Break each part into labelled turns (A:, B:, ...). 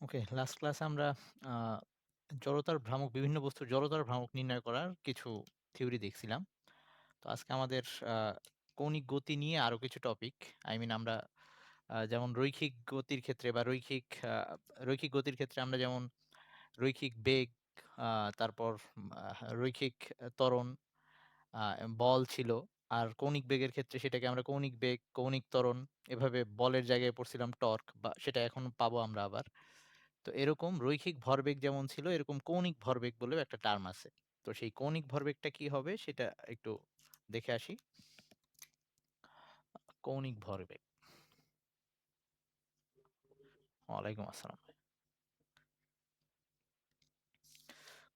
A: ওকে, last ক্লাসে আমরা আ জড়তার ভ্রামক বিভিন্ন বস্তুর জড়তার ভ্রামক নির্ণয় করার কিছু থিওরি দেখছিলাম। তো আজকে আমাদের আ কৌণিক গতি নিয়ে আরো কিছু টপিক আই মিন আমরা যেমন রৈখিক গতির ক্ষেত্রে বা রৈখিক গতির ক্ষেত্রে আমরা যেমন রৈখিক বেগ, আ তারপর রৈখিক ত্বরণ, আ বল ছিল। আর কৌণিক বেগের ক্ষেত্রে সেটাকে আমরা কৌণিক বেগ, কৌণিক ত্বরণ এভাবে বলের জায়গায় পড়ছিলাম টর্ক বা সেটা এখন পাবো আমরা আবার। তো এরকম রৈখিক ভরবেগ যেমন ছিল এরকম কৌণিক ভরবেগ বলেও একটা টার্ম আছে। তো সেই কৌণিক ভরবেগটা কি হবে সেটা একটু দেখে আসি। কৌণিক ভরবেগ। ওয়ালাইকুম আসসালাম।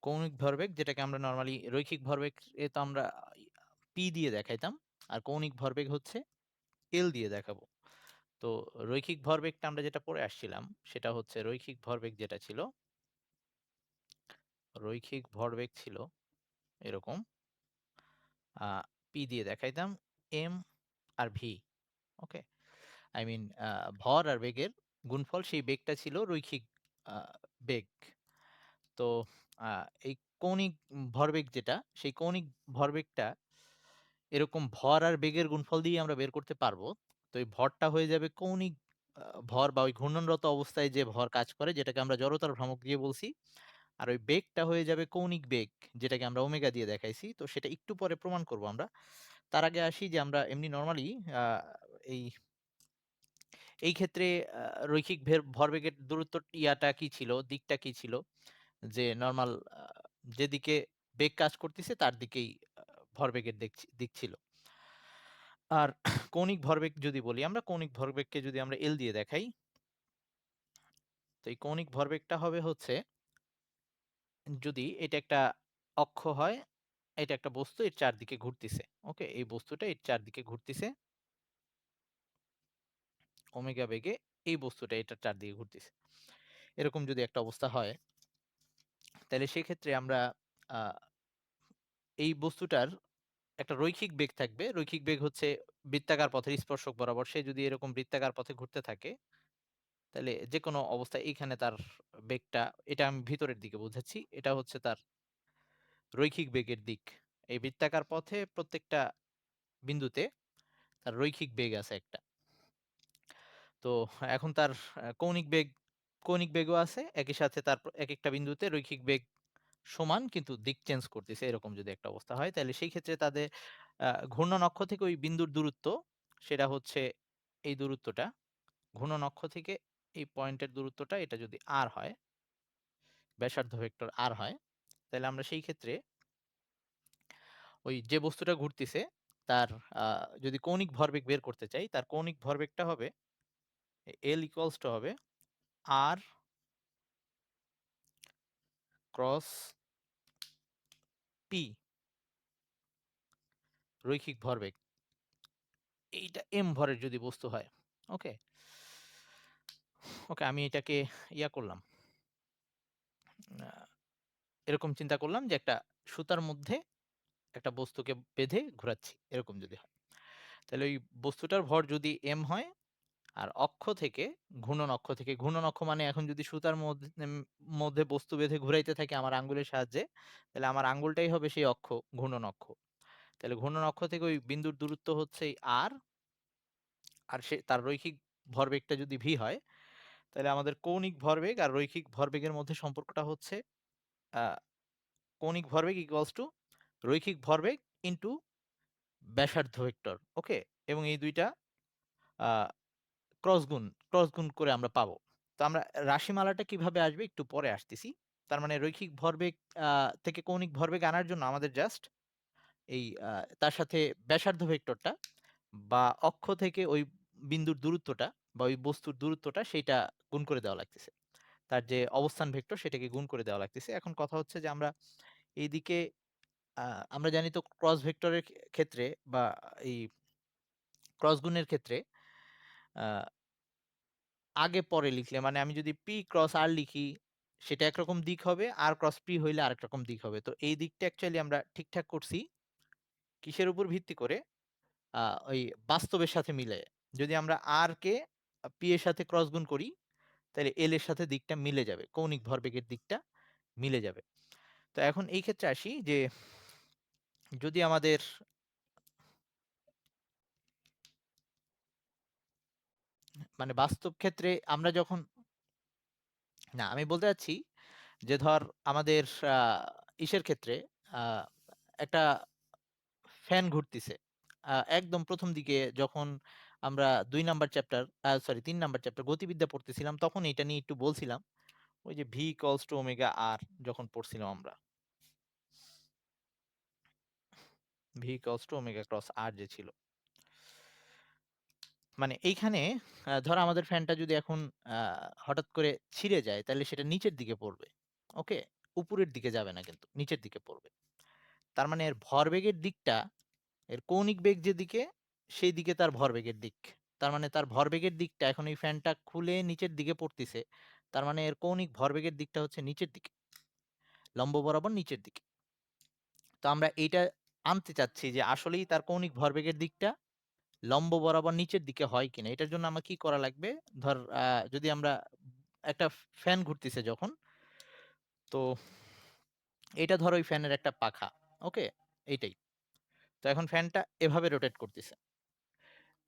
A: কৌণিক ভরবেগ যেটাকে আমরা নরমালি রৈখিক ভরবেগ তো আমরা পি দিয়ে দেখাইতাম। আর কৌণিক ভরবেগ হচ্ছে এল দিয়ে দেখাবো। তো রৈখিক ভরবেগটা আমরা যেটা পড়ে আসছিলাম সেটা হচ্ছে রৈখিক ভরবেগ ছিল এরকম আ পি দিয়ে দেখাইতাম m r v. Okay? I mean ভর আর বেগের গুণফল সেই বেগটা ছিল রৈখিক আ বেগ। তো আ এই কৌণিক ভরবেগ যেটা, সেই কৌণিক ভরবেগটা এরকম ভর আর বেগের গুণফল দিয়েই আমরা বের করতে পারবো। তো এই ভরটা হয়ে যাবে কৌণিক ভর বা ওই ঘূর্ণনরত অবস্থায় যে ভর কাজ করে যেটাকে আমরা জড়তার ভ্রামক দিয়ে বলছি। আর ওই বেগটা হয়ে যাবে কৌণিক বেগ যেটাকে আমরা ওমেগা দিয়ে দেখাইছি। তো সেটা একটু পরে প্রমাণ করব আমরা। তার আগে আসি যে আমরা এমনি নরমালি আ এই এই ক্ষেত্রে আ রৈখিক ভরবেগের দূরত্ব ইয়াটা কি ছিল? দিকটা কি ছিল? যে নরমাল আ যেদিকে বেগ কাজ করতেছে তার দিকেই ভরবেগের দিক ছিল। আর কৌণিক ভরবেগ যদি বলি আমরা, কৌণিক ভরবেগকে যদি আমরা L দিয়ে দেখাই, তো এই কৌণিক ভরবেগটা হবে হচ্ছে যদি এটা একটা অক্ষ হয়, এটা একটা বস্তু এর চারদিকে ঘুরতিছে। ওকে? এই বস্তুটা এর চারদিকে ঘুরতিছে ওমেগা বেগে, এই বস্তুটা এটার চারদিকে ঘুরতিছে। এরকম যদি একটা অবস্থা হয়, তাইলে সেক্ষেত্রে আমরা আ এই বস্তুটার একটা রৈখিক বেগ থাকবে। রৈখিক বেগ হচ্ছে বৃত্তাকার পথের স্পর্শক বরাবর। সে যদি এরকম বৃত্তাকার পথে ঘুরতে থাকে, তাইলে যেকোনো অবস্থায় এইখানে তার বেগটা, এটা আমি ভিতরের দিকে বুঝাচ্ছি। এটা হচ্ছে তার রৈখিক বেগের দিক। এই বৃত্তাকার পথে প্রত্যেকটা বিন্দুতে তার রৈখিক বেগ আছে একটা। তো এখন তার কৌণিক বেগও আছে। একই সাথে তার একেকটা বিন্দুতে রৈখিক বেগ সমান কিন্তু দিক চেঞ্জ করতেছে এরকম যদি একটা অবস্থা হয়, তাহলে সেই ক্ষেত্রে তাদের ঘূর্ণন অক্ষ থেকে ওই বিন্দুর দূরত্ব সেটা হচ্ছে এই দূরত্বটা। ঘূর্ণন অক্ষ থেকে এই পয়েন্টের দূরত্বটা এটা যদি r হয়, ব্যাসার্ধ ভেক্টর r হয়, তাহলে আমরা সেই ক্ষেত্রে ওই যে বস্তুটা ঘুরতিছে তার আ যদি কৌণিক ভরবেগ বের করতে চাই, তার কৌণিক ভরবেগটা হবে L ইকুয়ালস টু হবে r ক্রস p রৈখিক ভরবেগ। এইটা m ভরের যদি বস্তু হয়। ওকে? ওকে, আমি এটাকে করলাম। আ এরকম চিন্তা করলাম যে একটা সুতার মধ্যে একটা বস্তুকে বেঁধে ঘুরাচ্ছি। এরকম যদি হয়। তাহলে ওই বস্তুটার ভর যদি m হয় আর ঘূর্ণন অক্ষ মানে এখন যদি সুতার মধ্যে বস্তু বেঁধে ঘুরাইতে থাকি আমার আঙ্গুলের সাহায্যে, তাহলে আমার আঙ্গুলটাই হবে সেই অক্ষ, ঘূর্ণন অক্ষ। তাহলে ঘূর্ণন অক্ষ থেকে ওই বিন্দুর দূরত্ব হচ্ছে এই r, আর সে তার রৈখিক ভরবেগটা যদি v হয়, তাহলে আমাদের কৌণিক ভরবেগ আর রৈখিক ভরবেগের মধ্যে সম্পর্কটা হচ্ছে আ কৌণিক ভরবেগ ইকুয়ালস টু রৈখিক ভরবেগ ইনটু ব্যাসার্ধ ভেক্টর। ওকে? এবং এই ২ টা আ ক্রস গুণ করে আমরা পাবো। তো আমরা রাশিমালাটা কিভাবে আসবে একটু পরে আসতেছি। তার মানে রৈখিক ভরবেগ আ থেকে কৌণিক ভরবেগ আনার জন্য আমাদের জাস্ট এই তার সাথে ব্যাসার্ধ ভেক্টরটা বা অক্ষ থেকে ওই বিন্দুর দূরত্বটা বা ওই বস্তুর দূরত্বটা সেইটা গুণ করে দেওয়া লাগতেছে। তার যে অবস্থান ভেক্টর সেটাকে গুণ করে দেওয়া লাগতেছে। এখন কথা হচ্ছে যে আমরা এইদিকে আ আমরা জানি তো ক্রস ভেক্টরের ক্ষেত্রে বা এই ক্রস গুণের ক্ষেত্রে আ আগে পরে লিখলে মানে আমি যদি P ক্রস R লিখি সেটা একরকম দিক হবে, R ক্রস P হইলে আরেক রকম দিক হবে। তো এই দিকটা অ্যাকচুয়ালি আমরা ঠিকঠাক করছি কিসের উপর ভিত্তি করে? আ ওই বাস্তবের সাথে মিলায়ে। যদি আমরা R কে P এর সাথে ক্রস গুণ করি, তাহলে এল এর সাথে দিকটা মিলে যাবে, কৌণিক ভরবেগের দিকটা মিলে যাবে। তো এখন এই ক্ষেত্রে আসি যে যদি আমাদের মানে বাস্তব ক্ষেত্রে আমরা যখন, না আমি বলতে চাচ্ছি যে ধর আমাদের ইসের ক্ষেত্রে আহ, একটা ফ্যান ঘুরতিছে একদম প্রথম দিকে যখন আমরা 2 number chapter, sorry 3 number chapter গতিবিদ্যা পড়তেছিলাম, তখন এটা নিয়ে একটু বলছিলাম। ওই যে v equals to omega r যখন পড়ছিলাম আমরা, v equals to omega cross r যে ছিল, মানে এইখানে ধর আমাদের ফ্যানটা যদি এখন হঠাৎ করে ছিঁড়ে যায় তাহলে সেটা নিচের দিকে পড়বে। ওকে, উপরের দিকে যাবে না, কিন্তু নিচের দিকে পড়বে। তার মানে এর ভরবেগের দিকটা, এর কৌণিক বেগ যেদিকে সেই দিকে তার ভরবেগের দিক। তার মানে তার ভরবেগের দিকটা এখন এই ফ্যানটা খুলে নিচের দিকে পড়তিছে, তার মানে এর কৌণিক ভরবেগের দিকটা হচ্ছে নিচের দিকে, লম্ব বরাবর নিচের দিকে। তো আমরা এইটা আনতে চাচ্ছি যে আসলেই তার কৌণিক ভরবেগের দিকটা লম্ব বরাবর নিচের দিকে হয় কিনা। এটার জন্য আমার কি করা লাগবে, ধর যদি আমরা একটা ফ্যান ঘুরতেছে যখন, তো এটা ধর ওই ফ্যানের একটা পাখা। ওকে, এইটাই। তো এখন ফ্যানটা এভাবে রোটেট করতেছে,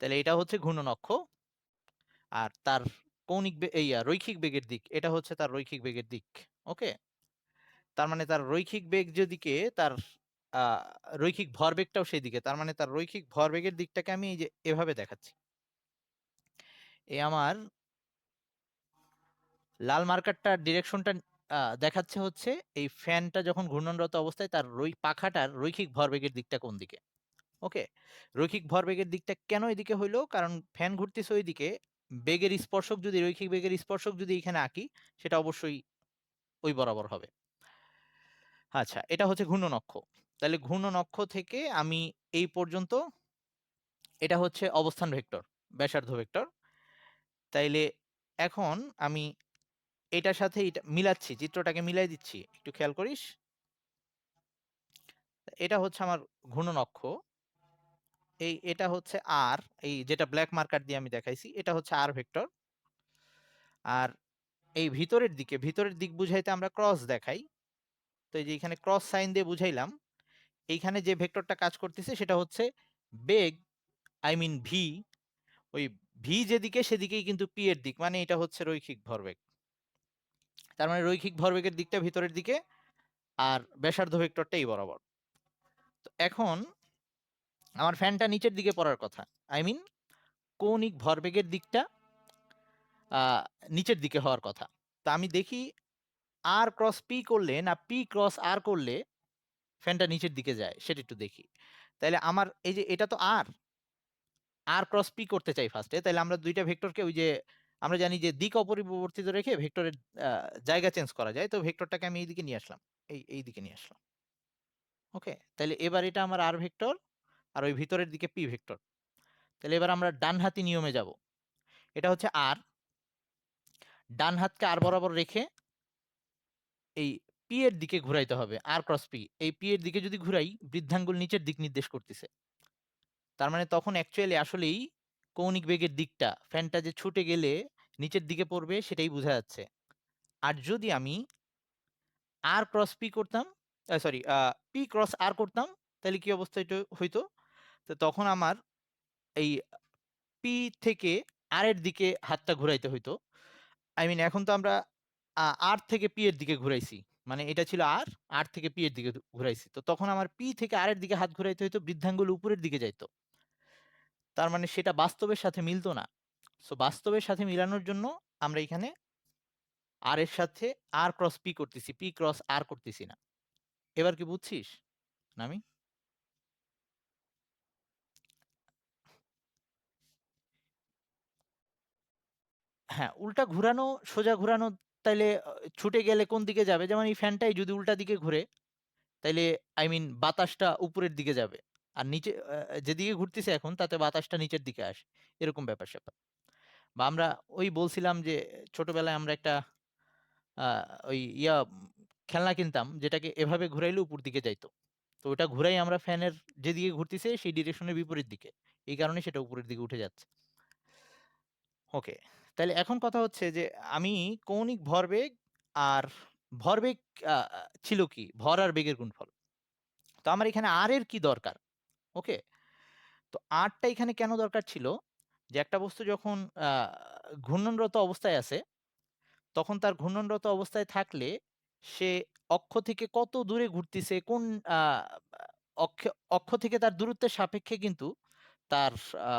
A: তাহলে এটা হচ্ছে ঘূর্ণন অক্ষ। আর তার রৈখিক বেগের দিক, এটা হচ্ছে তার রৈখিক বেগের দিক। ওকে, তার মানে তার রৈখিক বেগ যেদিকে, তার আহ, রৈখিক ভরবেগটাও সেদিকে। তার মানে তার রৈখিক ভরবেগের দিকটাকে আমি এই যে এভাবে দেখাচ্ছি। এই আমার লাল মার্কারটার ডিরেকশনটা দেখাচ্ছে হচ্ছে এই ফ্যানটা যখন ঘূর্ণনরত অবস্থায় তার পাখাটার রৈখিক ভরবেগের দিকটা কোন দিকে। ওকে, রৈখিক ভরবেগের দিকটা কেন এদিকে হইলো, কারণ ফ্যান ঘুরতেছে ওইদিকে, বেগের স্পর্শক যদি, রৈখিক বেগের স্পর্শক যদি এখানে আঁকি, সেটা অবশ্যই ওই বরাবর হবে। আচ্ছা, এটা হচ্ছে ঘূর্ণন অক্ষ। তাহলে ঘূর্ণন অক্ষ থেকে আমি এই পর্যন্ত, এটা হচ্ছে অবস্থান ভেক্টর, ব্যাসার্ধ ভেক্টর। তাইলে এখন আমি এটার সাথে এটা মিলাচ্ছি, চিত্রটাকে মিলাই দিচ্ছি, একটু খেয়াল করিস। এটা হচ্ছে আমার ঘূর্ণন অক্ষ, এটা হচ্ছে আর, এই যেটা ব্ল্যাক মার্কার দিয়ে আমি দেখাইছি এটা হচ্ছে আর ভেক্টর। আর এই ভিতরের দিক বুঝাইতে আমরা ক্রস দেখাই। তো এই যে এখানে ক্রস সাইন দিয়ে বুঝাইলাম। এইখানে যে ভেক্টরটা কাজ করতেছে সেটা হচ্ছে বেগ, আই মিন ভি। ওই ভি যেদিকে সেদিকেই কিন্তু পি এর দিক, মানে এটা হচ্ছে রৈখিক ভরবেগ। তার মানে রৈখিক ভরবেগের দিকটা ভিতরের দিকে, আর ব্যাসার্ধ ভেক্টরটা এই বরাবর। তো এখন আমার ফ্যানটা নিচের দিকে পড়ার কথা, আই মিন কৌণিক ভরবেগের দিকটা আহ, নিচের দিকে হওয়ার কথা। তা আমি দেখি আর ক্রস পি করলে না পি ক্রস আর করলে ফ্যানটা নিচের দিকে যায়, সেটা একটু দেখি। তাহলে আমার এই যে এটা তো আর, আর ক্রস পি করতে চাই ফার্স্টে, তাহলে আমরা দুইটা ভেক্টরকে, ওই যে আমরা জানি যে দিক অপরিবর্তিত রেখে ভেক্টরের জায়গা চেঞ্জ করা যায়, তো ভেক্টরটাকে আমি এইদিকে নিয়ে আসলাম, এই দিকে নিয়ে আসলাম। ওকে, তাহলে এবার এটা আমার আর ভেক্টর, আর ওই ভিতরের দিকে পি ভেক্টর। তাহলে এবার আমরা ডান হাতি নিয়মে যাব। এটা হচ্ছে আর, ডান হাতকে আর বরাবর রেখে এই পি এর দিকে ঘুরাইতে হবে, আর ক্রস পি। এই পি এর দিকে যদি ঘুরাই, বৃদ্ধাঙ্গুল নিচের দিক নির্দেশ করতেছে। তার মানে তখন অ্যাকচুয়ালি আসলেই কৌণিক বেগের দিকটা, ফ্যানটা যে ছুটে গেলে নিচের দিকে পড়বে সেটাই বোঝা যাচ্ছে। আর যদি আমি আর ক্রস পি করতাম, সরি পি ক্রস আর করতাম, তাহলে কি অবস্থা এটা হইতো, তো তখন আমার এই পি থেকে আর এর দিকে হাতটা ঘুরাইতে হইতো। আই মিন এখন তো আমরা আর থেকে পি এর দিকে ঘুরাইছি, মানে এটা ছিল আর, আর থেকে পি এর দিকে ঘুরাইছি, তো তখন আমার পি থেকে আর এর দিকে হাত ঘুরাইতে হইতো, বৃদ্ধাঙ্গুল উপরের দিকে যাইতো। তার মানে সেটা বাস্তবের সাথে মিলতো না। সো বাস্তবের সাথে মিলানোর জন্য আমরা এখানে আর এর সাথে আর ক্রস পি করতেছি, পি ক্রস আর করতেছি না। এবার কি বুঝছিস নামি? হ্যাঁ, উল্টা ঘুরানো সোজা ঘুরানো, তাইলে ছুটে গেলে কোন দিকে যাবে, যেমন এই ফ্যানটাই যদি উল্টা দিকে ঘুরে, তাইলে আই মিন বাতাসটা উপরের দিকে যাবে, আর নিচে যেদিকে ঘুরতেছে এখন তাতে বাতাসটা নিচের দিকে আসে, এরকম ব্যাপার স্যাপার। বা আমরা ওই বলছিলাম যে ছোটবেলায় আমরা একটা ওই খেলনা কিনতাম যেটাকে এভাবে ঘুরাইলে উপর দিকে যাইতো, তো ওটা ঘুরাই আমরা ফ্যানের যেদিকে ঘুরতেছে সেই ডিরেকশনের বিপরীত দিকে, এই কারণে সেটা উপরের দিকে উঠে যাচ্ছে। ওকে, তাইলে এখন কথা হচ্ছে যে আমি কৌণিক ভরবেগ আর ভরবেগ আ আ ছিল কি? ভর আর বেগের গুণফল। তো আমার এখানে r এর কি দরকার? ওকে? তো r টা এখানে কেন দরকার ছিল? যে একটা বস্তু যখন আ ঘূর্ণনরত অবস্থায় আছে, তখন তার ঘূর্ণনরত অবস্থায় থাকলে সে অক্ষ থেকে কত দূরে ঘুরতিছে, কোন আ অক্ষ অক্ষ থেকে তার দূরত্বের সাপেক্ষে কিন্তু তার আ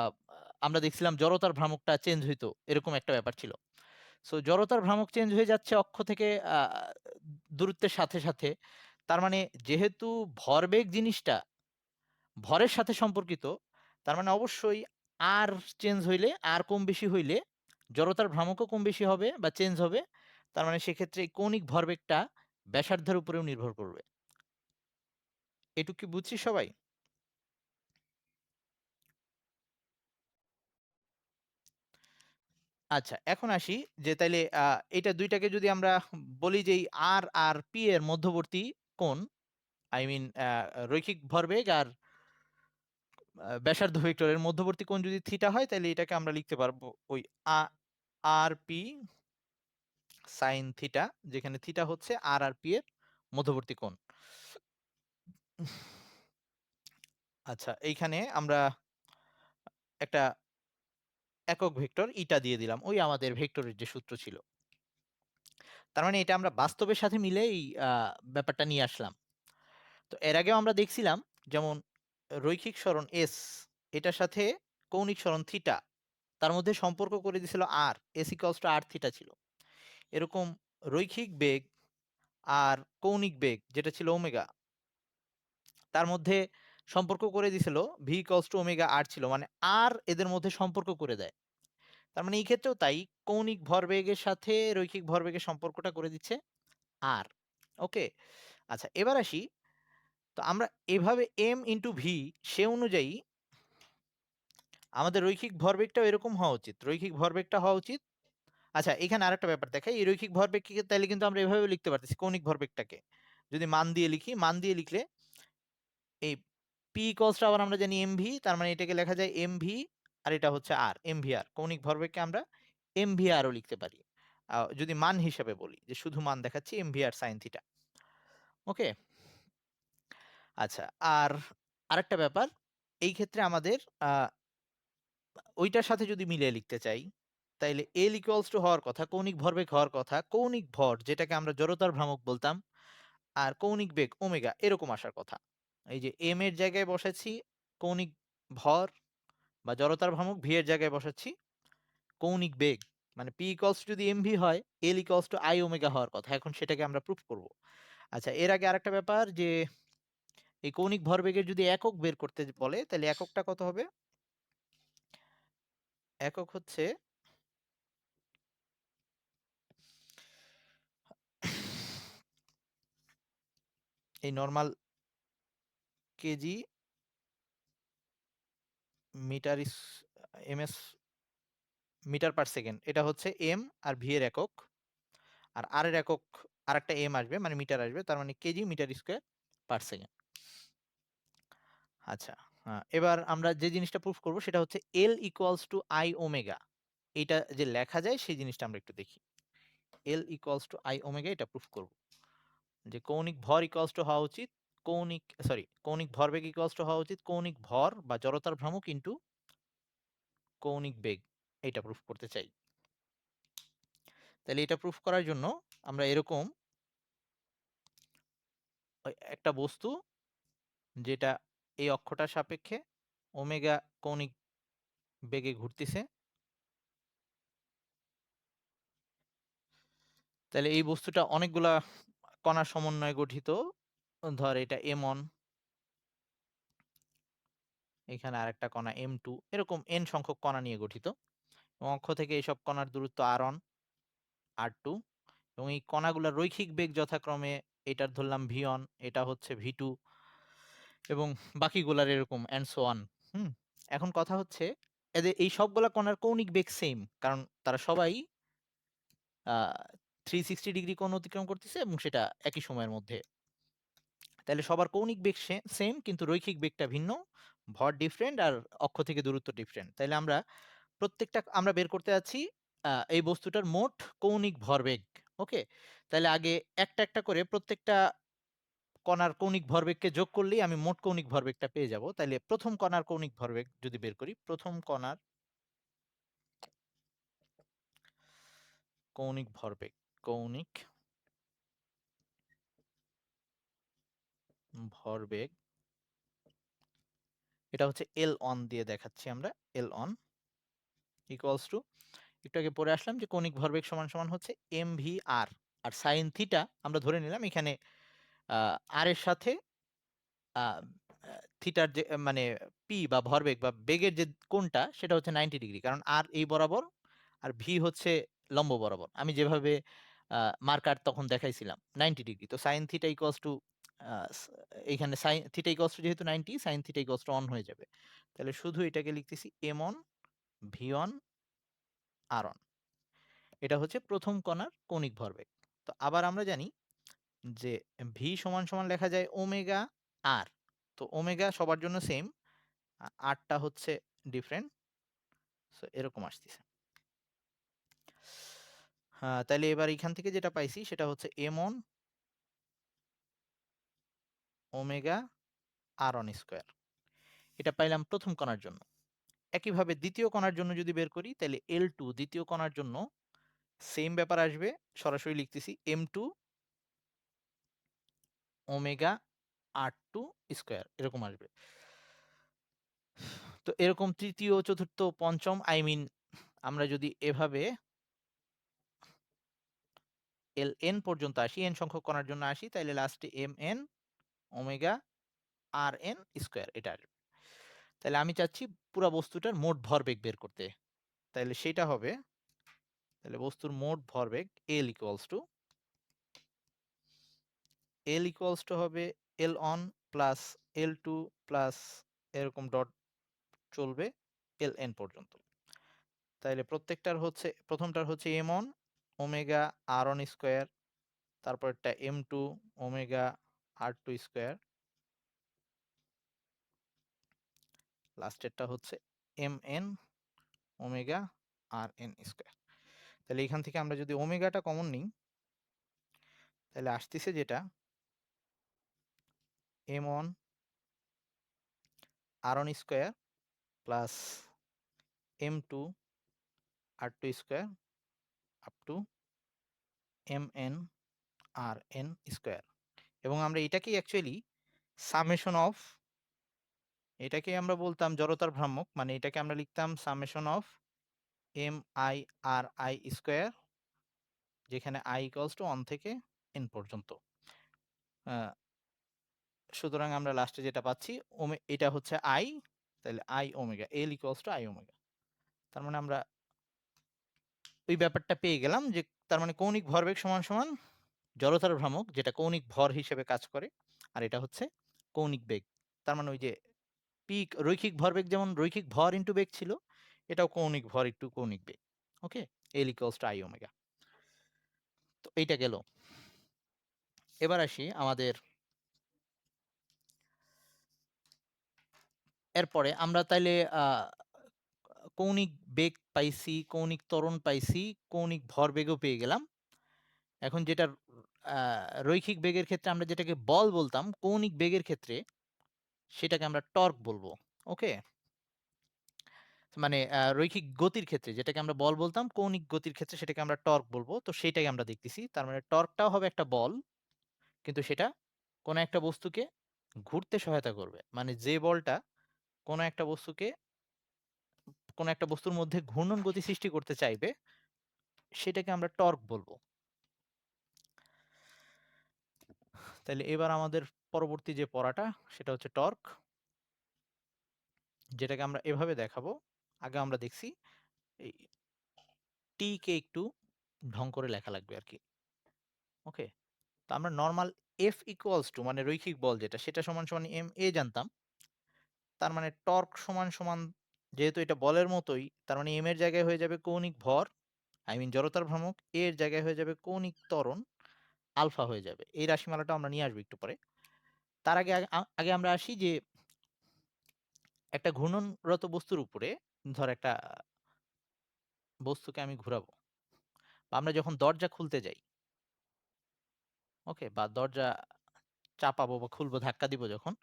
A: আমরা দেখছিলাম জড়তার ভ্রামকটা চেঞ্জ হইতো। এরকম একটা ব্যাপার ছিল। সো জড়তার ভ্রামক চেঞ্জ হয়ে যাচ্ছে অক্ষ থেকে দূরত্বের সাথে, সাথে। তার মানে যেহেতু ভরবেগ জিনিসটা ভরের সাথে সম্পর্কিত, তার মানে অবশ্যই r চেঞ্জ হইলে, r কম বেশি হইলে জড়তার ভ্রামকও কম বেশি হবে বা চেঞ্জ হবে। তার মানে সেক্ষেত্রে এই কৌণিক ভরবেগটা ব্যাসার্ধের উপরেও নির্ভর করবে। এটুক কি বুঝছি সবাই? আচ্ছা, এখন আসি যে তাইলে এইটা ২ টাকে যদি আমরা বলি যে এই r আর p এর মধ্যবর্তী কোণ, I mean রৈখিক ভরবেগ আর ব্যাসার্ধ ভেক্টরের মধ্যবর্তী কোণ যদি থিটা হয়, তাইলে এটাকে আমরা লিখতে পারবো ওই আ rp sin থিটা, যেখানে থিটা হচ্ছে r আর p এর মধ্যবর্তী কোণ। আচ্ছা, এইখানে আমরা একটা একক ভেক্টর ইটা দিয়ে দিলাম। ওই আমাদের ভেক্টরের যে সূত্র ছিল। তার মানে এটা আমরা বাস্তবের সাথে মিলে এই ব্যাপারটা নিয়ে আসলাম। তো এর আগেও আমরা দেখছিলাম যেমন রৈখিক সরণ s, এটার সাথে কৌণিক সরণ থিটা, তার মধ্যে সম্পর্ক করে দিছিল r, s equals to r theta ছিল। এরকম রৈখিক বেগ আর কৌণিক বেগ যেটা ছিল ওমেগা, তার মধ্যে সম্পর্ক করে দিছিল v equals to omega r ছিল। মানে r এদের মধ্যে সম্পর্ক করে দেয়। তার মানে এই ক্ষেত্রেও তাই, কৌণিক ভরবেগের সাথে রৈখিক ভরবেগের সম্পর্কটা করে দিচ্ছে r। ওকে? আচ্ছা, এবার আসি। তো আমরা এভাবে m into v, সে অনুযায়ী আমাদের রৈখিক ভরবেগটাও এরকম হওয়া উচিত। রৈখিক ভরবেগটা হওয়া উচিত। আচ্ছা, এখানে আরেকটা ব্যাপার দেখাই। এই রৈখিক ভরবেগকে তাইলে কিন্তু আমরা এভাবেও লিখতে পারতেছি কৌণিক ভরবেগটাকে। যদি মান দিয়ে লিখি, মান দিয়ে লিখলে এই p equals to আবার আমরা জানি mv, তার মানে এটাকে লেখা যায় mv আর এটা হচ্ছে r, mvr। কৌণিক ভরবেগকে আমরা mvr ও লিখতে পারি। যদি মান হিসাবে বলি যে শুধু মান দেখাচ্ছি mvr sin থিটা। ওকে? আচ্ছা, আর আরেকটা ব্যাপার, এই ক্ষেত্রে আমাদের আ ওইটার সাথে যদি মিলিয়ে লিখতে চাই, তাইলে L equals to হওয়ার কথা, কৌণিক ভরবেগ হওয়ার কথা, কৌণিক ভর যেটাকে আমরা জড়তার ভ্রামক বলতাম, আর কৌণিক বেগ ওমেগা এরকম আসার কথা। এই যে m এর জায়গায় বসাচ্ছি কৌণিক ভর বা জড়তার ভ্রামক, v এর জায়গায় বসাচ্ছি কৌণিক বেগ। মানে p equals to যদি mv হয়, L equals to I omega হওয়ার কথা। এখন সেটাকে আমরা প্রুফ করব। আচ্ছা, এর আগে আরেকটা ব্যাপার যে এই কৌণিক ভরবেগের যদি একক বের করতে বলে, তাহলে এককটা কত হবে? একক হচ্ছে এই normal KG metre MS metre per second. এটা হচ্ছে এম আর ভি এর একক। আর আর এর একক আরেকটা এম আসবে, মানে মিটার আসবে। তার মানে KG metre square per second. আচ্ছা, এবার আমরা যে জিনিসটা প্রুফ করব সেটা হচ্ছে L equals to I omega. এটা যে লেখা যায় সেই জিনিসটা আমরা একটু দেখি। L equals to I omega, এটা প্রুফ করব। যে কৌণিক ভর ইকুয়ালস টু হওয়া উচিত কৌণিক ভরবেগ ইকুয়ালস টু হওয়া উচিত কৌণিক ভর বা জড়তার ভ্রামক ইনটু কৌণিক বেগ। এটা প্রুফ করতে চাই। তাহলে এটা প্রুফ করার জন্য আমরা এরকম একটা বস্তু যেটা এই অক্ষটার সাপেক্ষে ওমেগা কৌণিক বেগে ঘুরতেছে, তাহলে এই বস্তুটা অনেকগুলা কণার সমন্বয়ে গঠিত। ধর এটা m1, এখানে আরেকটা কণা m2, এরকম n সংখ্যক কণা নিয়ে গঠিত। এবং অক্ষ থেকে এইসব কণার দূরত্ব r1, r2, এবং এই কণাগুলোর রৈখিক বেগ যথাক্রমে এটার ধরলাম v1, এটা হচ্ছে v2, এবং বাকিগুলার এরকম and so on। হুম? এখন কথা হচ্ছে এদের এই সবগুলা কণার কৌণিক বেগ সেম, কারণ তারা সবাই আ 360 ডিগ্রি কোণ অতিক্রম করতেছে এবং সেটা একই সময়ের মধ্যে। তাইলে সবার কৌণিক বেগ সেম, কিন্তু রৈখিক বেগটা ভিন্ন, ভর ডিফারেন্ট আর অক্ষ থেকে দূরত্ব ডিফারেন্ট। তাইলে আমরা প্রত্যেকটা আমরা বের করতে যাচ্ছি এই বস্তুটার মোট কৌণিক ভরবেগ। ওকে? তাইলে আগে একটা করে প্রত্যেকটা কণার কৌণিক ভরবেগকে যোগ করলেই আমি মোট কৌণিক ভরবেগটা পেয়ে যাব। তাইলে ১ম কণার কৌণিক ভরবেগ যদি বের করি, ১ম কণার কৌণিক ভরবেগ, কৌণিক ভরবেগ এটা হচ্ছে L1 দিয়ে দেখাচ্ছি আমরা। L1 ইকুয়ালস টু, একটু আগে পড়ে আসলাম যে কৌণিক ভরবেগ সমান হচ্ছে mvr। আর sin থিটা আমরা ধরে নিলাম এখানে r এর সাথে আ আ থিটার যে মানে p বা ভরবেগ বা বেগের যে কোণটা সেটা হচ্ছে 90 ডিগ্রি। কারণ r এই বরাবর আর v হচ্ছে লম্ব বরাবর। আমি যেভাবে মার্কার তখন দেখাইছিলাম 90 ডিগ্রি। তো sin theta equals to uh স এইখানে sin থিটা ইকুয়ালস টু যেহেতু 90, sin থিটা ইকুয়ালস টু 1 হয়ে যাবে। তাহলে শুধু এটাকে লিখতেছি m1 v1 r1। এটা হচ্ছে ১ম কণার কৌণিক ভরবেগ। তো আবার আমরা জানি যে v লেখা যায় ওমেগা r। তো ওমেগা সবার জন্য সেম, r টা হচ্ছে ডিফারেন্ট। সো এরকম আসতেছে। তাইলে এবার এখান থেকে যেটা পাইছি সেটা হচ্ছে m1 ওমেগা r1 স্কয়ার। এটা পাইলাম ১ম কণার জন্য। একইভাবে দ্বিতীয় কণার জন্য যদি বের করি তাহলে L2 দ্বিতীয় কণার জন্য সেম ব্যাপার আসবে। সরাসরি লিখতেছি m2 ওমেগা r2 স্কয়ার এরকম আসবে। তো এরকম তৃতীয়, চতুর্থ, পঞ্চম আমরা যদি এভাবে Ln পর্যন্ত আসি, n সংখ্যক কণার জন্য আসি, তাইলে লাস্টে mn ওমেগা rn স্কয়ার এটা আসবে। তাইলে আমি চাচ্ছি পুরা বস্তুটার মোট ভরবেগ বের করতে। তাইলে সেটা হবে, তাহলে বস্তুর মোট ভরবেগ L ইকুয়ালস টু হবে L1 প্লাস L2 প্লাস এরকম ডট চলবে Ln পর্যন্ত। তাইলে প্রত্যেকটার হচ্ছে, প্রথমটার হচ্ছে m1 ওমেগা r1 স্কয়ার, তারপরটা m2 ওমেগা r2 স্কয়ার, লাস্টেরটা হচ্ছে mn ওমেগা rn স্কয়ার। তাহলে এখান থেকে আমরা যদি ওমেগাটা কমন নিই তাহলে আসতেছে যেটা m1 r1 square plus m2 r2 square up to mn rn square. এবং আমরা এটাকেই অ্যাকচুয়ালি সামেশন অফ, এটাকেই আমরা বলতাম জড়তার ভ্রামক, মানে এটাকে আমরা লিখতাম সামেশন অফ mi স্কয়ার, যেখানে i ইকুয়ালস টু 1 থেকে n পর্যন্ত। সুতরাং আমরা লাস্টে যেটা পাচ্ছি এটা হচ্ছে i, তাহলে i omega, L equals to i omega. তার মানে আমরা ওই ব্যাপারটা পেয়ে গেলাম যে তার মানে কৌণিক ভরবেগ সমান জড়তার ভ্রামক, যেটা কৌণিক ভর হিসেবে কাজ করে, আর এটা হচ্ছে কৌণিক বেগ। তার মানে ওই যে পিক রৈখিক ভরবেগ যেমন রৈখিক ভর ইনটু বেগ ছিল, এটাও কৌণিক ভর ইনটু কৌণিক বেগ। ওকে, L equals to i omega. তো এইটা গেল। এবার আসি আমাদের, এরপরে আমরা তাইলে কৌণিক বেগ পাইছি, কৌণিক ত্বরণ পাইছি, কৌণিক ভরবেগও পেয়ে গেলাম। এখন যেটা রৈখিক বেগের ক্ষেত্রে আমরা যেটাকে বল বলতাম, কৌণিক বেগের ক্ষেত্রে সেটাকে আমরা টর্ক বলবো। ওকে? মানে রৈখিক গতির ক্ষেত্রে যেটাকে আমরা বল বলতাম, কৌণিক গতির ক্ষেত্রে সেটাকে আমরা টর্ক বলবো। তো সেইটাই আমরা দেখতেছি। তার মানে টর্কটাও হবে একটা বল, কিন্তু সেটা কোনো একটা বস্তুকে ঘুরতে সহায়তা করবে। মানে যে বলটা কোনো একটা বস্তুকে, কোনো একটা বস্তুর মধ্যে ঘূর্ণন গতি সৃষ্টি করতে চাইবে, সেটাকে আমরা টর্ক বলবো। তাইলে এবার আমাদের পরবর্তী যে পড়াটা সেটা হচ্ছে টর্ক, যেটাকে আমরা এভাবে দেখাবো। আগে আমরা দেখছি এই টি কে একটু ঢং করে লেখা লাগবে আরকি। ওকে? তো আমরা নরমাল F ইকুয়ালস টু মানে রৈখিক বল যেটা সেটা সমান ma জানতাম। তার মানে টর্ক সমান যেহেতু এটা বলের মতোই, তার মানে m এর জায়গায় হয়ে যাবে কৌণিক ভর, জড়তার ভ্রামক, a এর জায়গায় হয়ে যাবে কৌণিক ত্বরণ, আলফা হয়ে যাবে। এই রাশিমালাটা আমরা নিয়ে আসবো একটু পরে। তার আগে আমরা আসি যে একটা ঘূর্ণনরত বস্তুর উপরে, ধর একটা বস্তুকে আমি ঘুরাবো। বা আমরা যখন দরজা খুলতে যাই, ওকে? বা দরজা চাপাবো বা খুলবো, ধাক্কা দিব যখন,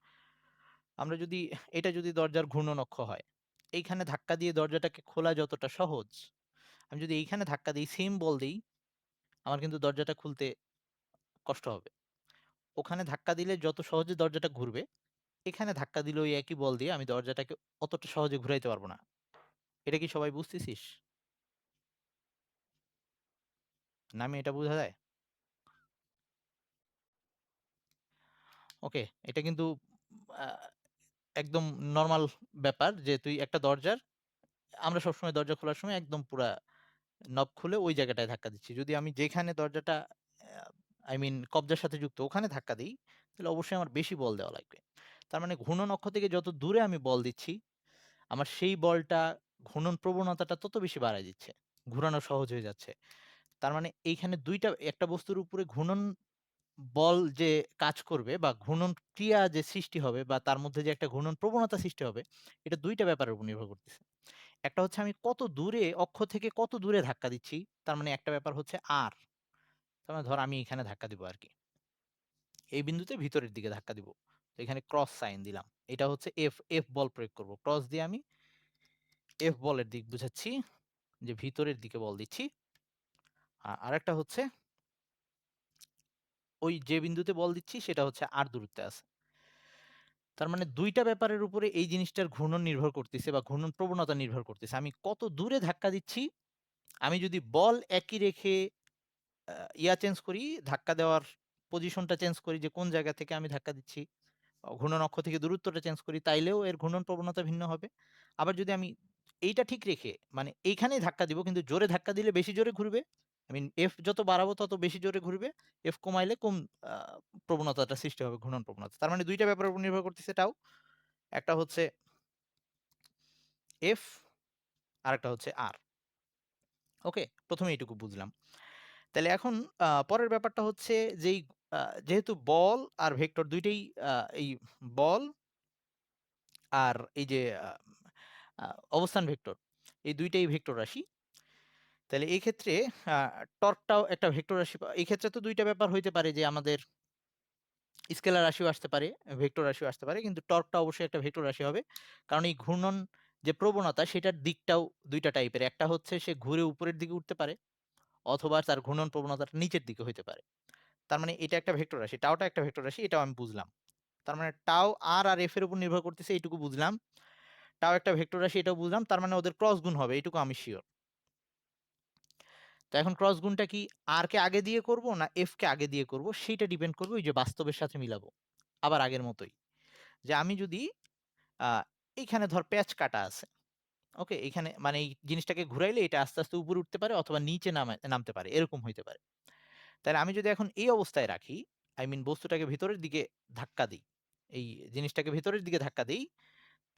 A: আমরা যদি এটা যদি দরজার ঘূর্ণন অক্ষ হয়, এইখানে ধাক্কা দিয়ে দরজাটাকে খোলা যতটা সহজ, আমি যদি এইখানে ধাক্কা দেই, সেম বল দেই, আমার কিন্তু দরজাটা খুলতে কষ্ট হবে। ওখানে ধাক্কা দিলে যত সহজে দরজাটা ঘুরবে, এখানে ধাক্কা দিলে ওই একই বল দিয়ে আমি দরজাটাকে অতটা সহজে ঘুরাইতে পারব না। এটা কি সবাই বুঝতেছিস? নামে এটা বোঝা যায়? ওকে, এটা কিন্তু আ একদম নরমাল ব্যাপার যে তুই একটা দরজার, আমরা সবসময় দরজা খোলার সময় একদম পুরা নব খুলে ওই জায়গাটায় ধাক্কা দিচ্ছি। যদি আমি যেখানে দরজাটা আই মিন কব্জার সাথে যুক্ত ওখানে ধাক্কা দেই, তাহলে অবশ্যই আমার বেশি বল দেওয়া লাগবে। তার মানে ঘূর্ণন অক্ষ থেকে যত দূরে আমি বল দিচ্ছি, আমার সেই বলটা ঘূর্ণন প্রবণতাটা তত বেশি বাড়ায় দিচ্ছে। ঘুরানো সহজ হয়ে যাচ্ছে। তার মানে এইখানে ২ টা, একটা বস্তুর উপরে ঘূর্ণন বল যে কাজ করবে বা ঘূর্ণন ক্রিয়া যে সৃষ্টি হবে বা তার মধ্যে যে একটা ঘূর্ণন প্রবণতা সৃষ্টি হবে, এটা ২ টা ব্যাপারের উপর নির্ভর করতেছে। একটা হচ্ছে আমি কত দূরে, অক্ষ থেকে কত দূরে ধাক্কা দিচ্ছি। তার মানে একটা ব্যাপার হচ্ছে আর। তার মানে ধর আমি এখানে ধাক্কা দিব আরকি। এই বিন্দুতে ভিতরের দিকে ধাক্কা দিব। তো এখানে ক্রস সাইন দিলাম। এটা হচ্ছে এফ বল প্রয়োগ করব। ক্রস দিয়ে আমি এফ বলের দিক বুঝাচ্ছি যে ভিতরের দিকে বল দিচ্ছি। আরেকটা হচ্ছে ওই যে বিন্দুতে বল দিচ্ছি সেটা হচ্ছে আর দূরত্বে আছে। তার মানে ২ টা ব্যাপারের উপরে এই জিনিসটার ঘূর্ণন নির্ভর করতেছে বা ঘূর্ণন প্রবণতা নির্ভর করতেছে। আমি কত দূরে ধাক্কা দিচ্ছি, আমি যদি বল একই রেখে চেঞ্জ করি, ধাক্কা দেওয়ার পজিশনটা চেঞ্জ করি যে কোন জায়গা থেকে আমি ধাক্কা দিচ্ছি, ঘূর্ণন অক্ষ থেকে দূরত্বটা চেঞ্জ করি, তাইলেও এর ঘূর্ণন প্রবণতা ভিন্ন হবে। আবার যদি আমি এইটা ঠিক রেখে মানে এইখানেই ধাক্কা দিব কিন্তু জোরে ধাক্কা দিলে বেশি জোরে ঘুরবে। আই মিন এফ যত বাড়াবো তত বেশি জোরে ঘুরবে। এফ কমাইলে কম আ প্রবণতাটা সৃষ্টি হবে, ঘূর্ণন প্রবণতা। তার মানে ২ টা ব্যাপারের উপর নির্ভর করতেছে টাও। একটা হচ্ছে এফ, আরেকটা হচ্ছে আর। ওকে? ১ম এ এইটুকু বুঝলাম। তাইলে এখন পরের ব্যাপারটা হচ্ছে যেই আ যেহেতু বল আর ভেক্টর ২ টাই আ এই বল আর এই যে আ আ অবস্থান ভেক্টর, এই ২ টাই ভেক্টর রাশি। তাইলে এই ক্ষেত্রে আ টর্কটাও একটা ভেক্টর রাশি। এই ক্ষেত্রে তো ২ টা ব্যাপার হইতে পারে যে আমাদের স্কেলার রাশিও আসতে পারে, ভেক্টর রাশিও আসতে পারে। কিন্তু টর্কটা অবশ্যই একটা ভেক্টর রাশি হবে। কারণ এই ঘূর্ণন যে প্রবণতা সেটার দিকটাও ২ টা টাইপের। একটা হচ্ছে সে ঘুরে উপরের দিকে উঠতে পারে অথবা তার ঘূর্ণন প্রবণতাটা নিচের দিকে হইতে পারে। তার মানে এটা একটা ভেক্টর রাশি। টাওটা একটা ভেক্টর রাশি, এটাও আমি বুঝলাম। তার মানে টাও আর এফ এর উপর নির্ভর করতেছে এইটুকু বুঝলাম। টাও একটা ভেক্টর রাশি এটাও বুঝলাম। তার মানে ওদের ক্রস গুণ হবে এইটুকু আমি সিউর। তো এখন ক্রস গুণটা কি আর কে আগে দিয়ে করব না এফ কে আগে দিয়ে করব সেইটা ডিপেন্ড করবে ওই যে বাস্তবের সাথে মিলাবো। আবার আগের মতোই। যে আমি যদি আ এইখানে ধর প্যাচ কাটা আছে। ওকে? এইখানে মানে এই জিনিসটাকে ঘুরাইলে এটা আস্তে, আস্তে উপরে উঠতে পারে অথবা নিচে নামতে পারে। এরকম হইতে পারে। তাহলে আমি যদি এখন এই অবস্থায় রাখি, আই মিন বস্তুটাকে ভিতরের দিকে ধাক্কা দেই। এই জিনিসটাকে ভেতরের দিকে ধাক্কা দেই,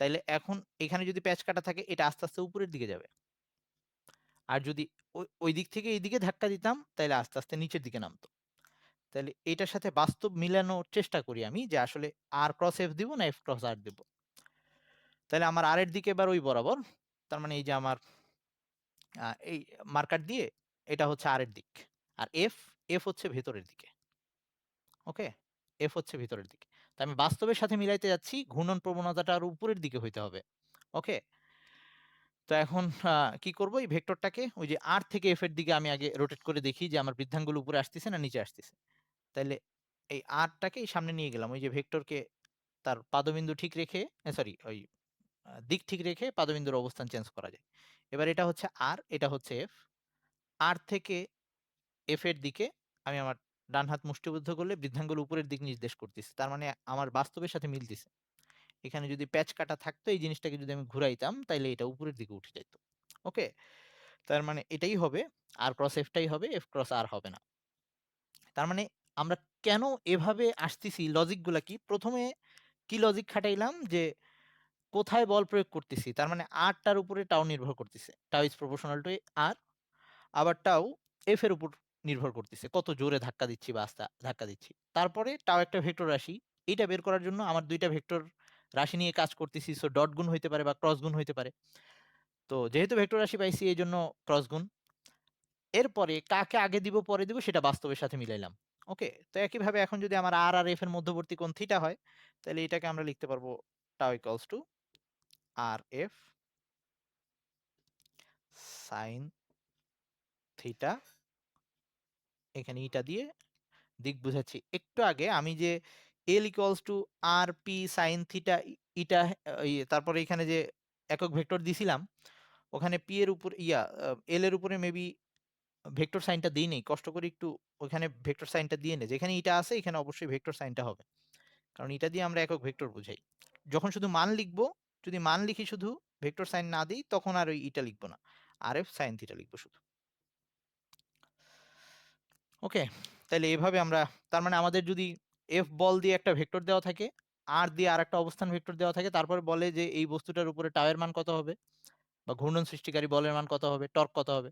A: তাইলে এখন এখানে যদি প্যাচ কাটা থাকে এটা আস্তে, আস্তে উপরের দিকে যাবে। আর যদি ওই দিক থেকে এই দিকে ধাক্কা দিতাম তাইলে আস্তে, আস্তে নিচের দিকে নামতো। তাইলে এটার সাথে বাস্তব মিলানোর চেষ্টা করি আমি যে আসলে আর ক্রস এফ দিব না এফ ক্রস আর দিব। তাইলে আমার আর এর দিকে এবার ওই বরাবর। তার মানে এই যে আমার এই মার্কার দিয়ে এটা হচ্ছে আর এর দিক। আর এফ হচ্ছে ভেতরের দিকে। ওকে? এফ হচ্ছে ভিতরের দিকে। তো আমি বাস্তবের সাথে মিলাইতে যাচ্ছি, ঘূর্ণন প্রবণতাটা আরো উপরের দিকে হইতে হবে। ওকে? তো এখন কি করব? এই ভেক্টরটাকে ওই যে আর থেকে এফ এর দিকে আমি আগে রোটেট করে দেখি যে আমার বৃদ্ধাঙ্গুল উপরে আসতেছে না নিচে আসতেছে। তাইলে এই আর টাকে সামনে নিয়ে গেলাম। ওই যে ভেক্টরকে তার পাদবিন্দু ঠিক রেখে সরি ওই দিক ঠিক রেখে পাদবিন্দুর অবস্থান চেঞ্জ করা যায়। এবার এটা হচ্ছে আর, এটা হচ্ছে এফ। আর থেকে এফ এর দিকে আমি আমার ডান হাত মুষ্টিবদ্ধ করলে বৃদ্ধাঙ্গুল উপরের দিক নির্দেশ করতেছে। তার মানে আমার বাস্তবের সাথে মিলতেছে। এখানে যদি প্যাচ কাটা থাকতো এই জিনিসটাকে যদি আমি ঘুরাইতাম তাইলে এটা উপরের দিকে উঠে যাইত। ওকে? তার মানে এটাই হবে আর ক্রস এফ টাই হবে, এফ ক্রস আর হবে না। তার মানে আমরা কেন এভাবে আসতেছি লজিক গুলা কি? ১ম এ কি লজিক খাটাইলাম যে কোথায় বল প্রয়োগ করতেছি? তার মানে আর টার উপরে টাও নির্ভর করতেছে। টাও ইস প্রপোর্শনাল টু আর। আবার টাও এফ এর উপর নির্ভর করতেছে। কত জোরে ধাক্কা দিচ্ছি বা আস্তে ধাক্কা দিচ্ছি। তারপরে টাও একটা ভেক্টর রাশি। এইটা বের করার জন্য আমার ২ টা ভেক্টর রাশি নিয়ে কাজ করতেছি। সো ডট গুণ হইতে পারে বা ক্রস গুণ হইতে পারে। তো যেহেতু ভেক্টর রাশি পাইছি এজন্য ক্রস গুণ। এরপরে কাকে আগে দিব পরে দিব সেটা বাস্তবের সাথে মিলাইলাম। ওকে? তো একইভাবে এখন যদি আমার আর এফ এর মধ্যবর্তী কোণ থিটা হয়, তাহলে এটাকে আমরা লিখতে পারবো tau equals to r f sine theta, এখানে ইটা দিয়ে দিক বুঝাচ্ছি। একটু আগে আমি যে l equals to r p sine theta eta তারপরে এখানে যে একক ভেক্টর দিছিলাম, ওখানে পি এর উপর এল এর উপরে মেবি ভেক্টর সাইনটা দিই নেই। কষ্ট করে একটু ওখানে ভেক্টর সাইনটা দিয়ে নেই। যেখানে ইটা আছে এখানে অবশ্যই ভেক্টর সাইনটা হবে। কারণ এটা দিয়ে আমরা একক ভেক্টর বুঝাই। যখন শুধু মান লিখবো, যদি মান লিখি শুধু ভেক্টর সাইন না দিই তখন আর ওই ইটা লিখবো না। আর এফ সাইন থিটা লিখবো শুধু। ওকে? তাইলে এভাবে আমরা, তার মানে আমাদের যদি এফ বল দিয়ে একটা ভেক্টর দেওয়া থাকে, আর দিয়ে আরেকটা অবস্থান ভেক্টর দেওয়া থাকে, তারপরে বলে যে এই বস্তুটার উপরে টাউ এর মান কত হবে বা ঘূর্ণন সৃষ্টিকারী বলের মান কত হবে, টর্ক কত হবে।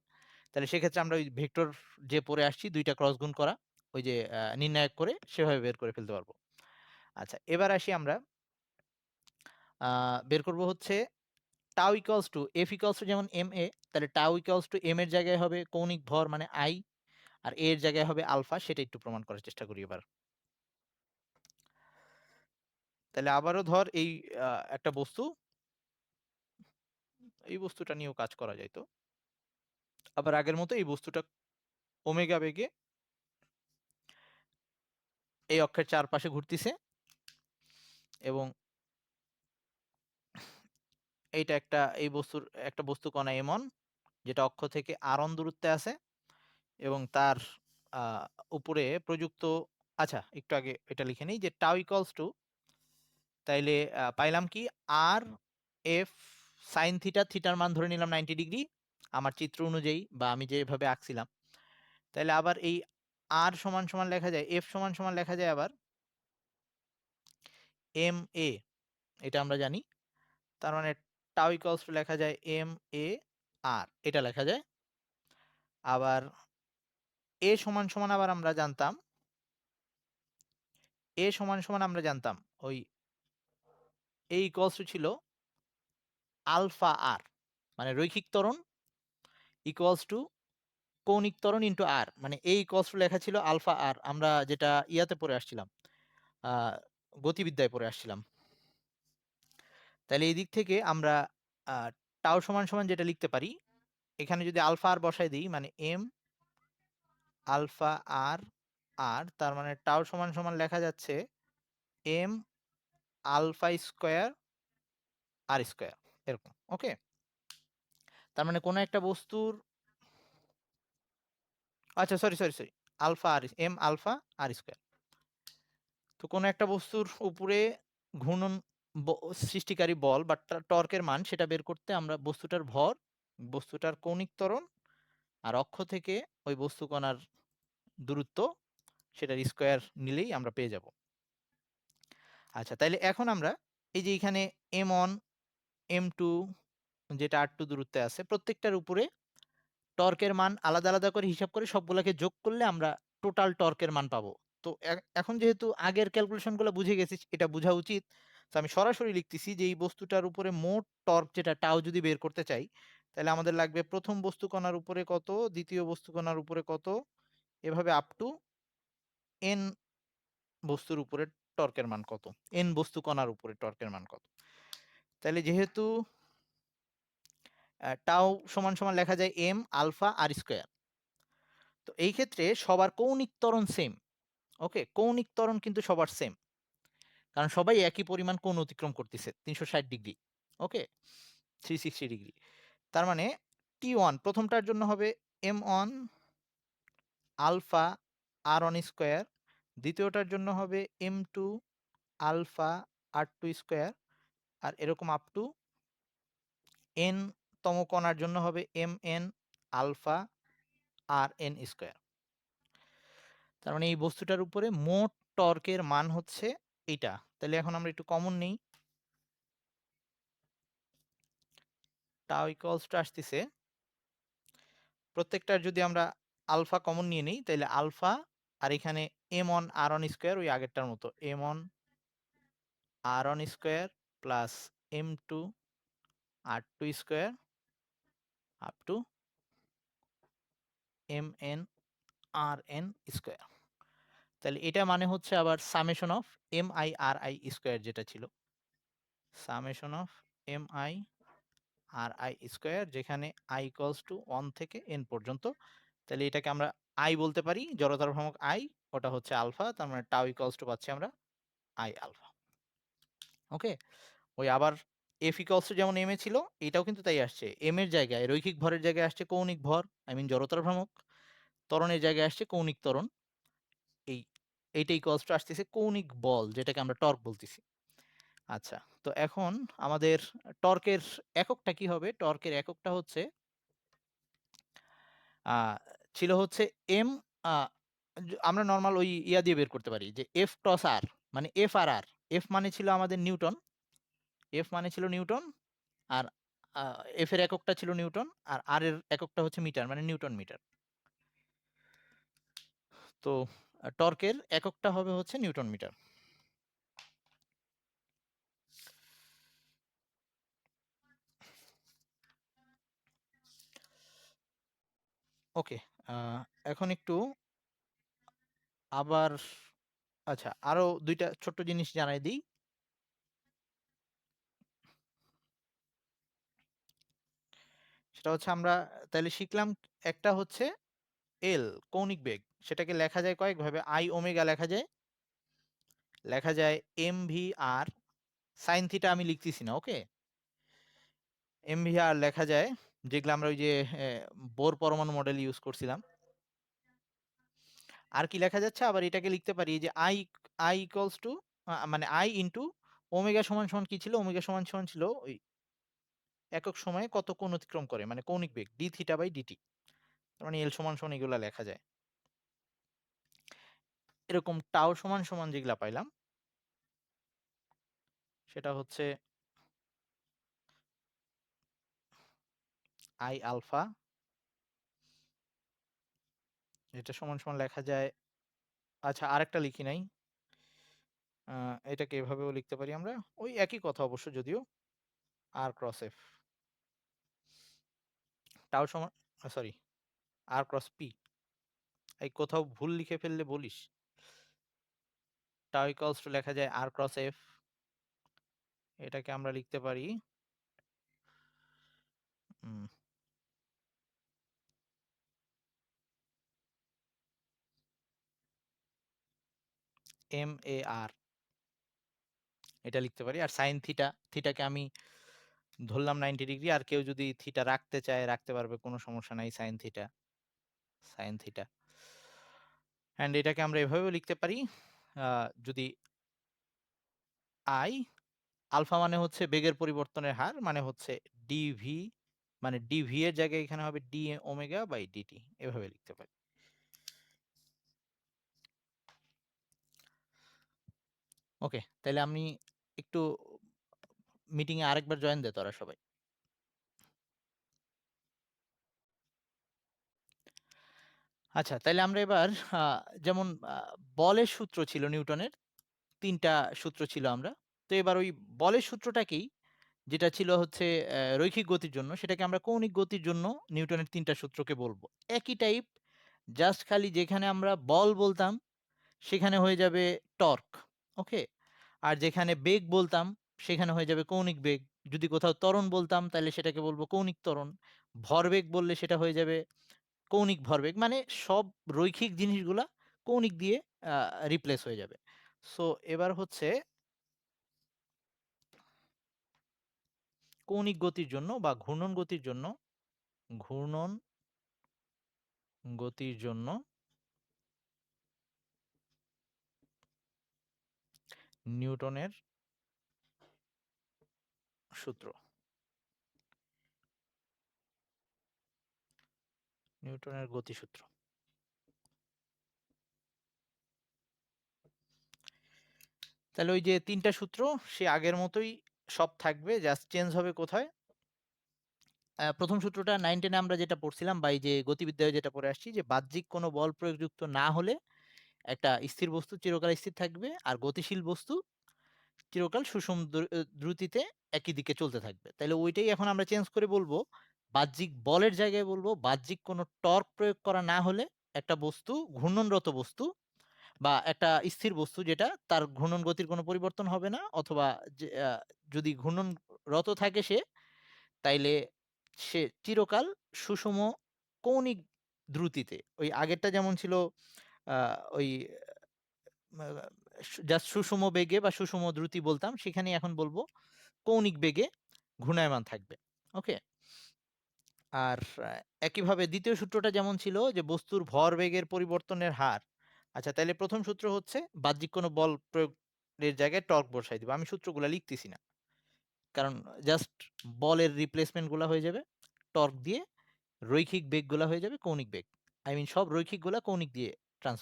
A: তাহলে সেক্ষেত্রে আমরা ওই ভেক্টর যে পড়ে আসছি ২ টা ক্রস গুণ করা, ওই যে নির্ণায়ক করে সেভাবে বের করে ফেলতে পারবো। আচ্ছা, এবার আসি আমরা আ বের করব হচ্ছে tau equals two F equals to যেমন এম এ, তাহলে টাউ ইকুয়ালস টু এম এর জায়গায় হবে কৌণিক ভর মানে আই, আর এ এর জায়গায় হবে আলফা। সেটা একটু প্রমাণ করার চেষ্টা করি এবার। তাহলে আবারও ধর এই একটা বস্তু, এই বস্তুটা নিয়েও কাজ করা যাইত। আবার আগের মতো এই বস্তুটা ওমেগা বেগে এই অক্ষের চারপাশে ঘুরতিছে এবং এইটা একটা এই বস্তুর একটা বস্তু কণা এমন, যেটা অক্ষ থেকে আর.অন দূরত্বে আছে এবং তার আ উপরে প্রযুক্ত, আচ্ছা একটু আগে এটা লিখে নেই যে টাউ ইকুয়ালস টু, তাইলে পাইলাম কি আর এফ সাইন থিটা, থিটার মান ধরে নিলাম 90 ডিগ্রি আমার চিত্র অনুযায়ী বা আমি যেভাবে আঁকছিলাম। তাইলে আবার এই আর সমান সমান লেখা যায়, এফ সমান সমান লেখা যায় আবার এম এ, এটা আমরা জানি। তার মানে টাউ ইকুয়ালস টু লেখা যায় এম এ আর, এটা লেখা যায়। আবার এ সমান সমান আবার আমরা জানতাম, এ সমান সমান আমরা জানতাম ওই এ ইকুয়ালস টু ছিল আলফা আর, মানে রৈখিক ত্বরণ ইকুয়ালস টু কৌণিক ত্বরণ ইনটু আর, মানে এ ইকুয়ালস টু লেখা ছিল আলফা আর, আমরা যেটা ইয়াতে পড়ে আসছিলাম, আ গতিবিদ্যায় পড়ে আসছিলাম। তাইলে এই দিক থেকে আমরা আ টাউ সমান সমান যেটা লিখতে পারি, এখানে যদি আলফা আর বসায় দেই মানে এম আলফা আর আর, তার মানে টাউ সমান সমান লেখা যাচ্ছে m alpha square r square, এরকম। ওকে? তার মানে কোন একটা বস্তুর, আচ্ছা sorry. Alpha r m alpha r square. তো কোন একটা বস্তুর উপরে ঘূর্ণন ব সৃষ্টিকারী বল বা টর্কের মান সেটা বের করতে আমরা বস্তুটার ভর, বস্তুটার কৌণিক ত্বরণ আর অক্ষ থেকে ওই বস্তু কণার দূরত্ব, সেটার স্কয়ার নিলেই আমরা পেয়ে যাব। আচ্ছা, তাইলে এখন আমরা এই যে এখানে M1, M2 যেটা R2 দূরত্বে আছে, প্রত্যেকটার উপরে টর্কের মান আলাদা, আলাদা করে হিসাব করে সবগুলাকে যোগ করলে আমরা টোটাল টর্কের মান পাবো। তো এখন যেহেতু আগের ক্যালকুলেশন গুলো বুঝে গেছি, এটা বুঝা উচিত। তো আমি সরাসরি লিখতেছি যে এই বস্তুটার উপরে মোট টর্ক যেটা টাউ যদি বের করতে চাই, তাহলে আমাদের লাগবে প্রথম বস্তু কণার উপরে কত, দ্বিতীয় বস্তু কণার উপরে কত, এভাবে আপ টু n বস্তুর উপরে টর্কের মান কত, n বস্তু কণার উপরে টর্কের মান কত। তাহলে যেহেতু টাউ সমান সমান লেখা যায় m আলফা আর স্কয়ার, তো এই ক্ষেত্রে সবার কৌণিক ত্বরণ সেম। ওকে? কৌণিক ত্বরণ কিন্তু সবার সেম। কারণ সবাই একই পরিমাণ কোণ অতিক্রম করতেছে ৩৬০ ডিগ্রি। ওকে? 360 ডিগ্রি। তার মানে T1 প্রথমটার জন্য হবে M1 আলফা R1 স্কয়ার, দ্বিতীয়টার জন্য হবে M2 আলফা R2 স্কয়ার, আর এরকম আপ টু n তম কণার জন্য হবে Mn আলফা Rn স্কয়ার। তার মানে এই বস্তুটার উপরে মোট টর্কের মান হচ্ছে এইটা। তাহলে এখন আমরা একটু কমন নেই। টাউ ইকুয়ালস টু আসতেছে, প্রত্যেকটার যদি আমরা আলফা কমন নিয়ে নেই তাহলে আলফা, আর এখানে M1 R1 স্কয়ার ওই আগেরটার মতো M1 R1 square plus M2 R2 square up to mn square. তাহলে এটা মানে হচ্ছে আবার সামেশন অফ mi/ri স্কয়ার যেটা ছিল, সামেশন অফ mi/ri স্কয়ার, যেখানে i ইকুয়ালস টু 1 থেকে n পর্যন্ত। তাহলে এটাকে আমরা i বলতে পারি, জড়তার ভ্রামক i, ওটা হচ্ছে আলফা, তার মানে টাউ ইকুয়ালস টু পাচ্ছি আমরা i আলফা। ওকে, ওই আবার f ইকুয়ালস টু যেমন m এ ছিল, এটাও কিন্তু তাই আসছে, m এর জায়গায় রৈখিক ভরের জায়গায় আসছে কৌণিক ভর, আই মিন জড়তার ভ্রামক, ত্বরণের জায়গায় আসছে কৌণিক ত্বরণ, এই এইটা ইকুয়ালস টু আসতেছে কৌণিক বল, যেটাকে আমরা টর্ক বলতেছি। আচ্ছা, তো এখন আমাদের টর্কের এককটা কি হবে? টর্কের এককটা হচ্ছে ছিল হচ্ছে এম, আমরা নর্মাল ওই ইয়া দিয়ে বের করতে পারি যে এফ ক্রস আর, মানে এফ আর আর। এফ মানে ছিল আমাদের নিউটন, এফ মানে ছিল নিউটন, আর এফ এর এককটা ছিল নিউটন, আর আর এর এককটা হচ্ছে মিটার, মানে নিউটন মিটার। তো টর্কের এককটা হবে হচ্ছে নিউটন মিটার। ওকে, এখন একটু আবার, আচ্ছা আরো দুইটা ছোট্ট জিনিস জানাই দিই। সেটা হচ্ছে আমরা তাহলে শিখলাম, একটা হচ্ছে এল কৌণিক বেগ, সেটাকে লেখা যায় কয়েকভাবে, আই ওমেগা লেখা যায়, লেখা যায় এম ভি আর, সাইন থিটা আমি লিখতেছি না, ওকে, এম ভি আর লেখা যায়, যেগুলো আমরা ওই যে বোর পরমাণু মডেল ইউজ করছিলাম। আর কি লেখা যাচ্ছে, আবার এটাকে লিখতে পারি যে আই, আই ইকুয়ালস টু, মানে আই ইন্টু ওমেগা সমান সমান কি ছিল, ওমেগা সমান সমান ছিল ওই একক সময়ে কত কোণ অতিক্রম করে, মানে কৌণিক বেগ ডি থিটা বাই ডিটি, তার মানে এল সমান সমান এগুলা লেখা যায়। এরকম টাও সমান সমান যেগুলা পাইলাম, সেটা হচ্ছে আই আলফা, এটা সমান সমান লেখা যায়, আচ্ছা আরেকটা লিখি নাই, এটাকে এভাবেও লিখতে পারি আমরা, ওই একই কথা অবশ্য, যদিও আর ক্রস এফ, টাও সমান, সরি, আর ক্রস পি, এই কোথাও ভুল লিখে ফেললে বলিস। টাও ইকুয়ালস টু লেখা যায় আর ক্রস এফ, এটাকে আমরা লিখতে পারি এম এ আর, এটা লিখতে পারি। আর সাইন থিটা, থিটাকে আমি ধরলাম 90 ডিগ্রি, আর কেউ যদি থিটা রাখতে চায় রাখতে পারবে, কোনো সমস্যা নাই, sine theta, sine theta. And এটাকে আমরা এভাবেও লিখতে পারি, যদি আই, আলফা মানে হচ্ছে বেগের পরিবর্তনের হার, মানে হচ্ছে ডিভি, মানে ডিভি এর জায়গায় এখানে হবে ডি ওমেগা বাই ডিটি, এভাবে লিখতে পারি। ওকে, তাহলে আমি একটু মিটিং এ আরেকবার জয়েন দে তোরা সবাই। আচ্ছা, তাহলে আমরা এবার যেমন বলের সূত্র ছিল নিউটনের, ৩টা সূত্র ছিল আমরা। তো এবার ওই বলের সূত্রটাকেই, যেটা ছিল হচ্ছে রৈখিক গতির জন্য, সেটাকে আমরা কৌণিক গতির জন্য নিউটনের ৩টা সূত্রকে বলবো। একই টাইপ, জাস্ট খালি যেখানে আমরা বল বলতাম সেখানে হয়ে যাবে টর্ক, ওকে, আর যেখানে বেগ বলতাম সেখানে হয়ে যাবে কৌণিক বেগ। যদি কোথাও ত্বরণ বলতাম তাহলে সেটাকে বলবো কৌণিক ত্বরণ, ভরবেগ বললে সেটা হয়ে যাবে কৌণিক ভরবেগ, মানে সব রৈখিক জিনিসগুলা কৌণিক দিয়ে রিপ্লেস হয়ে যাবে। সো এবার হচ্ছে কৌণিক গতির জন্য বা ঘূর্ণন গতির জন্য, ঘূর্ণন গতির জন্য নিউটনের সূত্র, নিউটনের গতিসূত্র। তাহলে ওই যে ৩টা সূত্র সে আগের মতোই সব থাকবে, জাস্ট চেঞ্জ হবে কোথায়। প্রথম সূত্রটা 9-10 আমরা যেটা পড়ছিলাম, বা এই যে গতিবিদ্যায় যেটা পড়ে আসছি, যে বাহ্যিক কোনো বল প্রয়োগযুক্ত না হলে একটা স্থির বস্তু চিরকাল স্থির থাকবে, আর গতিশীল বস্তু চিরকাল সুষম দ্রুতিতে একই দিকে চলতে থাকবে। তাহলে ওইটাই এখন আমরা চেঞ্জ করে বলবো বাহ্যিক বলের জায়গায় বলবো বাহ্যিক কোনো টর্ক প্রয়োগ করা না হলে একটা বস্তু, ঘূর্ণনরত বস্তু বা একটা স্থির বস্তু যেটা তার ঘূর্ণন গতির কোনো পরিবর্তন হবে না, অথবা যে যদি ঘূর্ণনরত থাকে সে, তাইলে সে চিরকাল সুষম কৌণিক দ্রুতিতে, ওই আগেরটা যেমন ছিল ওই জাস্ট সুষম বেগে বা সুষম দ্রুতি বলতাম, সেখানে এখন বলবো কৌণিক বেগে ঘূর্ণায়মান থাকবে। ওকে। আর একইভাবে দ্বিতীয় সূত্রটা যেমন ছিল যে বস্তুর ভরবেগের পরিবর্তনের হার। আচ্ছা, তাহলে প্রথম সূত্র হচ্ছে বাহ্যিক কোনো বল প্রয়োগের জায়গায় টর্ক বসাই দিব। আমি সূত্রগুলা লিখতেছি না, কারণ জাস্ট বলের রিপ্লেসমেন্ট গুলা হয়ে যাবে টর্ক দিয়ে, রৈখিক বেগগুলা হয়ে যাবে কৌণিক বেগ। আই মিন সব রৈখিক গুলা কৌণিক দিয়ে ট্রান্স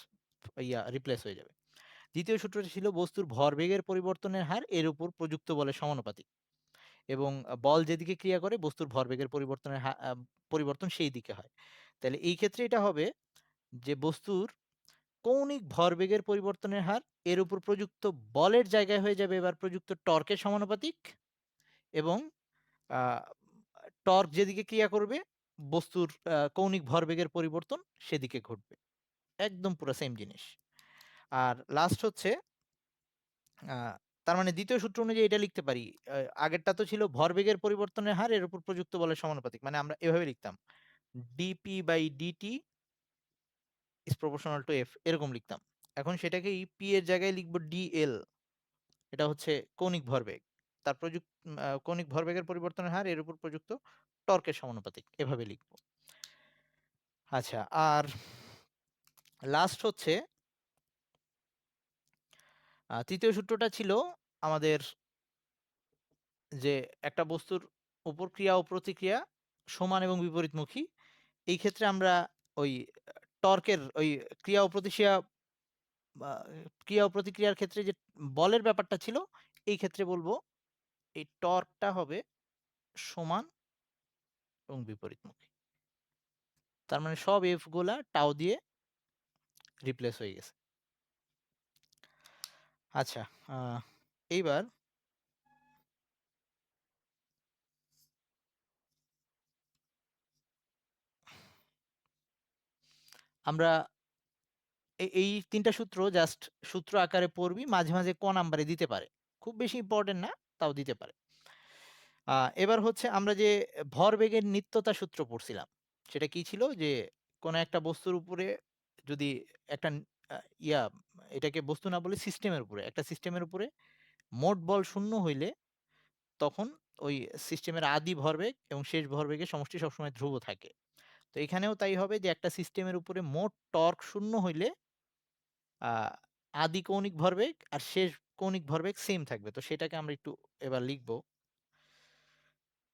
A: রিপ্লেস হয়ে যাবে। দ্বিতীয় সূত্রটি ছিল বস্তুর ভরবেগের পরিবর্তনের হার এর উপর প্রযুক্ত বলের সমানুপাতিক, এবং বল যেদিকে ক্রিয়া করে বস্তুর ভরবেগের পরিবর্তন সেই দিকে হয়। তাহলে এই ক্ষেত্রে এটা হবে যে বস্তুর কৌণিক ভরবেগের পরিবর্তনের হার এর উপর প্রযুক্ত বলের জায়গায় হয়ে যাবে এবার প্রযুক্ত টর্কের সমানুপাতিক, এবং টর্ক যেদিকে ক্রিয়া করবে বস্তুর কৌণিক ভরবেগের পরিবর্তন সেদিকে ঘটবে। একদম পুরো সেম জিনিস। আর লাস্ট হচ্ছে তার মানে দ্বিতীয় সূত্র অনুযায়ী এটা লিখতে পারি, আগেরটা তো ছিল ভরবেগের পরিবর্তনের হার এর উপর প্রযুক্ত বলের সমানুপাতিক, মানে আমরা এভাবে লিখতাম DP by DT is proportional to F, এরকম লিখতাম। এখন সেটাকেই পি এর জায়গায় লিখবো ডিএল, এটা হচ্ছে কৌণিক ভরবেগ, তার কৌণিক ভরবেগের পরিবর্তনের হার এর উপর প্রযুক্ত টর্কের সমানুপাতিক, এভাবে লিখবো। আচ্ছা, আর লাস্ট হচ্ছে তৃতীয় সূত্রটা ছিল আমাদের যে একটা বস্তুর উপর ক্রিয়া ও প্রতিক্রিয়া সমান এবং বিপরীতমুখী। এই ক্ষেত্রে আমরা ওই টর্কের ওই ক্রিয়া ও প্রতিক্রিয়া বা ক্রিয়া ও প্রতিক্রিয়ার ক্ষেত্রে যে বলের ব্যাপারটা ছিল, এই ক্ষেত্রে বলবো এই টর্কটা হবে সমান এবং বিপরীতমুখী। তার মানে সব এফ গুলা টাও দিয়ে রিপ্লেস হয়ে গেছে। আচ্ছা, এইবার আমরা এই ৩ টা সূত্র জাস্ট সূত্র আকারে পড়বি, মাঝে, মাঝে ক নাম্বারে দিতে পারে। খুব বেশি ইম্পোর্টেন্ট না, তাও দিতে পারে। এবার হচ্ছে আমরা যে ভরবেগের নিত্যতা সূত্র পড়ছিলাম, সেটা কি ছিল? যে কোন একটা বস্তুর উপরে যদি একটা আ ইয়া এটাকে বস্তু না বলে সিস্টেমের উপরে, একটা সিস্টেমের উপরে মোট বল 0 হইলে তখন ওই সিস্টেমের আদি ভরবেগ এবং শেষ ভরবেগের সমষ্টি সবসময় ধ্রুব থাকে। তো এখানেও তাই হবে যে একটা সিস্টেমের উপরে মোট টর্ক 0 হইলে আ আদি কৌণিক ভরবেগ আর শেষ কৌণিক ভরবেগ সেম থাকবে। তো সেটাকে আমরা একটু এবার লিখব।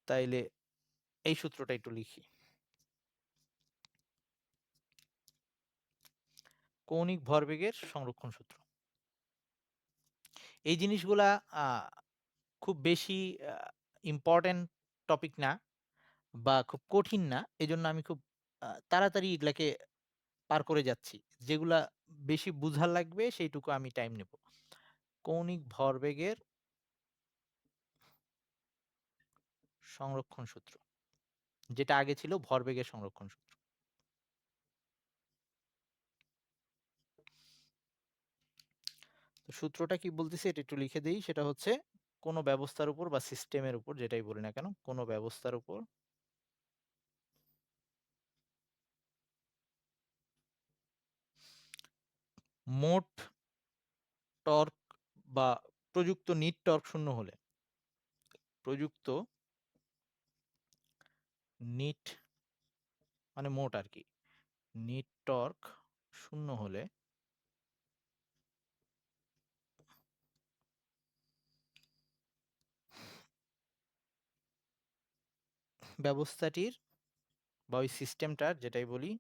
A: তাইলে এই সূত্রটা একটু লিখি। কৌণিক ভরবেগের সংরক্ষণ সূত্র। এই জিনিসগুলা আ খুব বেশি আ ইম্পোর্টেন্ট টপিক না বা খুব কঠিন না। এজন্য আমি খুব তাড়াতাড়ি এগুলাকে পার করে যাচ্ছি। যেগুলা বেশি বুঝা লাগবে সেইটুকু আমি টাইম নেব। কৌণিক ভরবেগের সংরক্ষণ সূত্র। যেটা আগে ছিল ভরবেগের সংরক্ষণ সূত্র। তো সূত্রটা কি বলতেছে এটা একটু লিখে দেই। সেটা হচ্ছে কোন ব্যবস্থার উপর বা সিস্টেমের উপর যেটাই বলি না কেন, কোন ব্যবস্থার উপর মোট টর্ক বা প্রযুক্ত নিট টর্ক 0 হলে, প্রযুক্ত নিট মানে মোট আরকি। নিট টর্ক 0 হলে ব্যবস্থাটির বা ওই সিস্টেমটার যেটাই বলি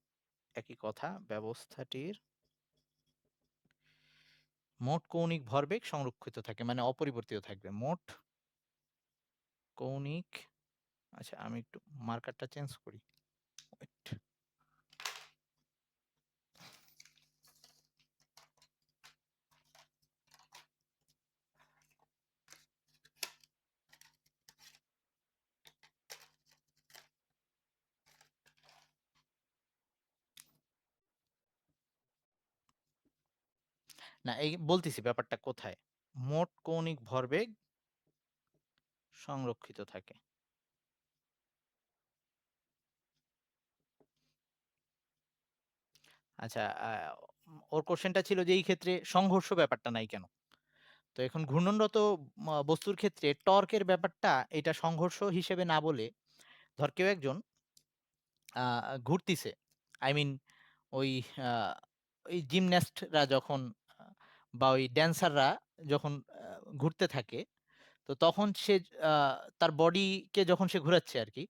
A: একই কথা, ব্যবস্থাটির মোট কৌণিক ভরবেগ সংরক্ষিত থাকে, মানে অপরিবর্তিত থাকবে। মোট কৌণিক, আচ্ছা আমি একটু মার্কারটা চেঞ্জ করি। ওয়েট। না, এই বলতেছি ব্যাপারটা কোথায়। মোট কৌণিক ভরবেগ সংরক্ষিত থাকে। আচ্ছা, ওর কোশ্চেনটা ছিল যে এই ক্ষেত্রে সংঘর্ষ ব্যাপারটা নাই কেন? তো এখন ঘূর্ণনরত বস্তুর ক্ষেত্রে টর্কের ব্যাপারটা এটা সংঘর্ষ হিসেবে না বলে, ধর কেউ একজন আ ঘুরতিছে। আই মিন ওই আ ওই জিমন্যাস্টরা যখন বা ওই ড্যান্সাররা যখন ঘুরতে থাকে, তো তখন সে আ তার বডিকে যখন সে ঘুরাচ্ছে আরকি,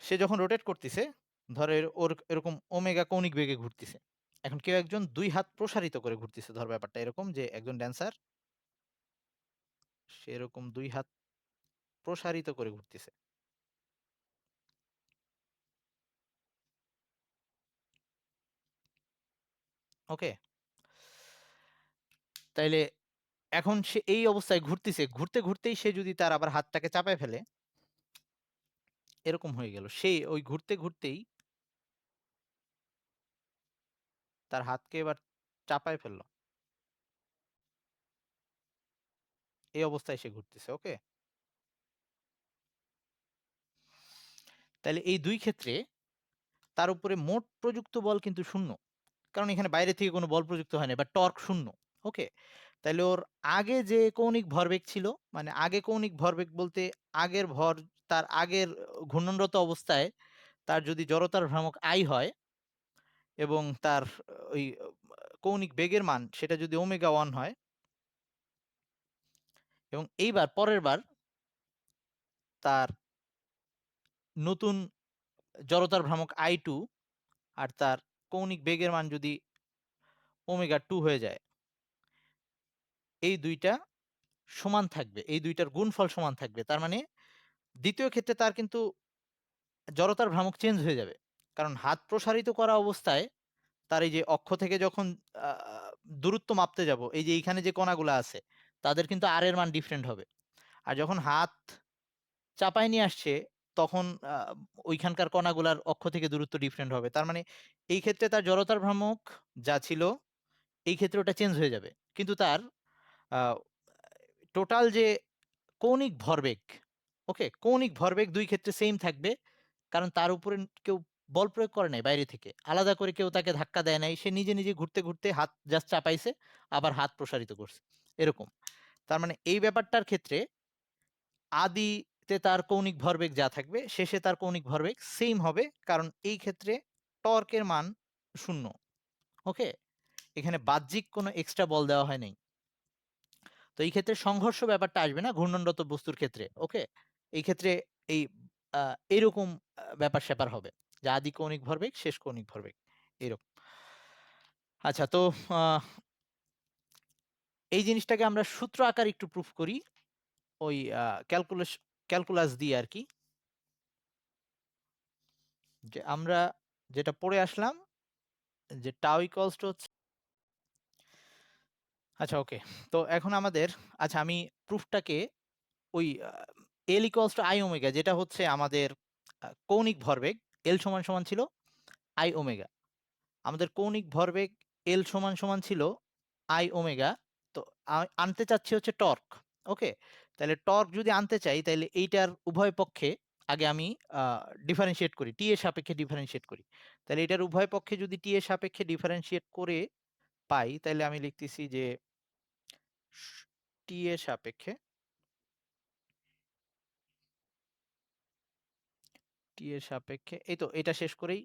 A: সে যখন রোটেট করতিছে, ধর ওর এরকম ওমেগা কৌণিক বেগে ঘুরতিছে। এখন কেউ একজন ২ হাত প্রসারিত করে ঘুরতিছে। ধর ব্যাপারটা এরকম যে একজন ড্যান্সার সে এরকম ২ হাত প্রসারিত করে ঘুরতিছে। ওকে? তাইলে এখন সে এই অবস্থায় ঘুরতিছে। ঘুরতে, ঘুরতেই সে যদি তার আবার হাতটাকে চাপায় ফেলে, এরকম হয়ে গেল। সে ওই ঘুরতে, ঘুরতেই তার হাতকে এবার চাপায় ফেলল। এই অবস্থায় সে ঘুরতেছে। ওকে? তাইলে এই ২ ক্ষেত্রে তার উপরে মোট প্রযুক্ত বল কিন্তু ০। কারণ এখানে বাইরে থেকে কোনো বল প্রযুক্ত হয় নাই বা টর্ক ০। ওকে? তাইলে ওর আগে যে কৌণিক ভরবেগ ছিল, মানে আগে কৌণিক ভরবেগ বলতে আগের ভর, তার আগের ঘূর্ণনরত অবস্থায় তার যদি জড়তার ভ্রামক I হয় এবং তার ওই কৌণিক বেগের মান সেটা যদি ওমেগা 1 হয় এবং এইবার পরের বার তার নতুন জড়তার ভ্রামক I2 আর তার কৌণিক বেগের মান যদি ওমেগা 2 হয়ে যায়, এই ২ টা সমান থাকবে। এই ২ টার গুণফল সমান থাকবে। তার মানে ২য় ক্ষেত্রে তার কিন্তু জড়তার ভ্রামক চেঞ্জ হয়ে যাবে। কারণ হাত প্রসারিত করা অবস্থায় তার এই যে অক্ষ থেকে যখন আ দূরত্ব মাপতে যাব, এই যে এইখানে যে কণাগুলা আছে, তাদের কিন্তু R এর মান ডিফারেন্ট হবে। আর যখন হাত চাপায় নিয়ে আসছে, তখন ওইখানকার কণাগুলার অক্ষ থেকে দূরত্ব ডিফারেন্ট হবে। তার মানে এই ক্ষেত্রে তার জড়তার ভ্রামক যা ছিল, এই ক্ষেত্রে ওটা চেঞ্জ হয়ে যাবে। কিন্তু তার আ টোটাল যে কৌণিক ভরবেগ, ওকে? কৌণিক ভরবেগ ২ ক্ষেত্রে সেইম থাকবে। কারণ তার উপরে কেউ বল প্রয়োগ করে নাই বাইরে থেকে। আলাদা করে কেউ তাকে ধাক্কা দেয় নাই। সে নিজে, নিজে ঘুরতে, ঘুরতে হাত জাস্ট চাপাইছে, আবার হাত প্রসারিত করছে। এরকম। তার মানে এই ব্যাপারটার ক্ষেত্রে আদিতে তার কৌণিক ভরবেগ যা থাকবে, শেষে তার কৌণিক ভরবেগ সেইম হবে। কারণ এই ক্ষেত্রে টর্কের মান ০। ওকে? এখানে বাহ্যিক কোনো এক্সট্রা বল দেওয়া হয় নাই। তো এই ক্ষেত্রে সংঘর্ষ ব্যাপারটা আসবে না ঘূর্ণনরত বস্তুর ক্ষেত্রে। ওকে? এই ক্ষেত্রে এই আ এরকম ব্যাপার-স্যাপার হবে। যে আদি কৌণিক ভরবেগ, শেষ কৌণিক ভরবেগ। এরকম। আচ্ছা, তো আ এই জিনিসটাকে আমরা সূত্র আকারে একটু প্রুফ করি। ওই ক্যালকুলাস দিয়ে আরকি। যে আমরা যেটা পড়ে আসলাম যে টাউ ইকুয়ালস টু হচ্ছে, আচ্ছা ওকে। তো এখন আমাদের, আচ্ছা আমি প্রুফটাকে ওই L equals to I omega যেটা হচ্ছে আমাদের কৌণিক ভরবেগ L সমান, সমান ছিল I ওমেগা। আমাদের কৌণিক ভরবেগ L সমান, সমান ছিল I ওমেগা। তো আনতে চাচ্ছি হচ্ছে টর্ক। ওকে? তাইলে টর্ক যদি আনতে চাই তাইলে এইটার উভয় পক্ষে আগে আমি আ ডিফারেনশিয়েট করি। T এর সাপেক্ষে ডিফারেনশিয়েট করি। তাইলে এটার উভয় পক্ষে যদি T এর সাপেক্ষে ডিফারেনশিয়েট করে পাই, তাইলে আমি লিখতেছি যে স T এর সাপেক্ষে, T এর সাপেক্ষে এই তো এটা শেষ করেই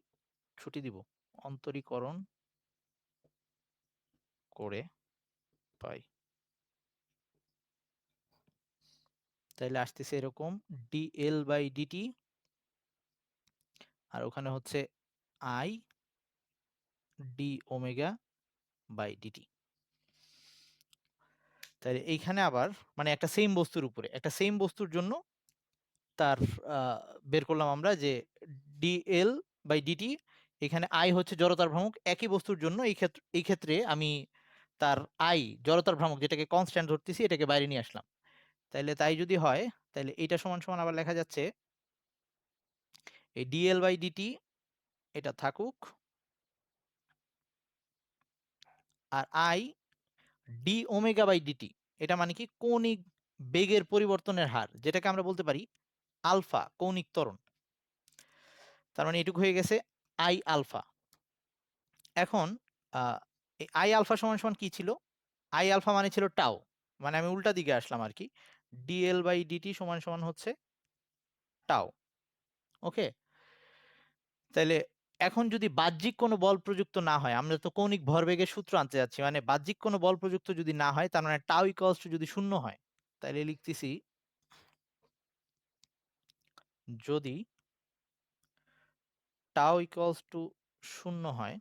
A: ছুটি দিব। অন্তরীকরণ করে পাই। তাইলে আসতেছে এরকম dL/dt আর ওখানে হচ্ছে I d omega by DT. তাইলে এইখানে আবার মানে একটা সেইম বস্তুর উপরে, একটা সেইম বস্তুর জন্য তার আ বের করলাম আমরা যে dL/dt, এখানে I হচ্ছে জড়তার ভ্রামক একই বস্তুর জন্য এই ক্ষেত্রে আমি তার I জড়তার ভ্রামক যেটাকে কনস্ট্যান্ট ধরতেছি এটাকে বাইরে নিয়ে আসলাম। তাইলে তাই যদি হয় তাইলে এইটা সমান, সমান আবার লেখা যাচ্ছে এই dL/dt এটা থাকুক আর I D omega by DT এটা মানে কি কৌণিক বেগের পরিবর্তনের হার, যেটাকে আমরা বলতে পারি আলফা, কৌণিক ত্বরণ। তার মানে এটুকু হয়ে গেছে আই আলফা। এখন এই আই আলফা সমান সমান কি ছিল? আই আলফা মানে ছিল টাও, মানে আমি উল্টা দিকে আসলাম আর কি। ডিএল বাই ডিটি সমান সমান হচ্ছে টাও। ওকে, তাহলে এখন যদি বাহ্যিক কোনো বল প্রযুক্ত না হয়, আমরা তো কৌণিক ভরবেগের সূত্র আনতে যাচ্ছি, মানে বাহ্যিক কোনো বল প্রযুক্ত যদি না হয়, তার মানে টাও ইকুয়ালস টু যদি শূন্য হয়, তাহলে লিখতেছি যদি টাও ইকুয়ালস টু শূন্য হয়,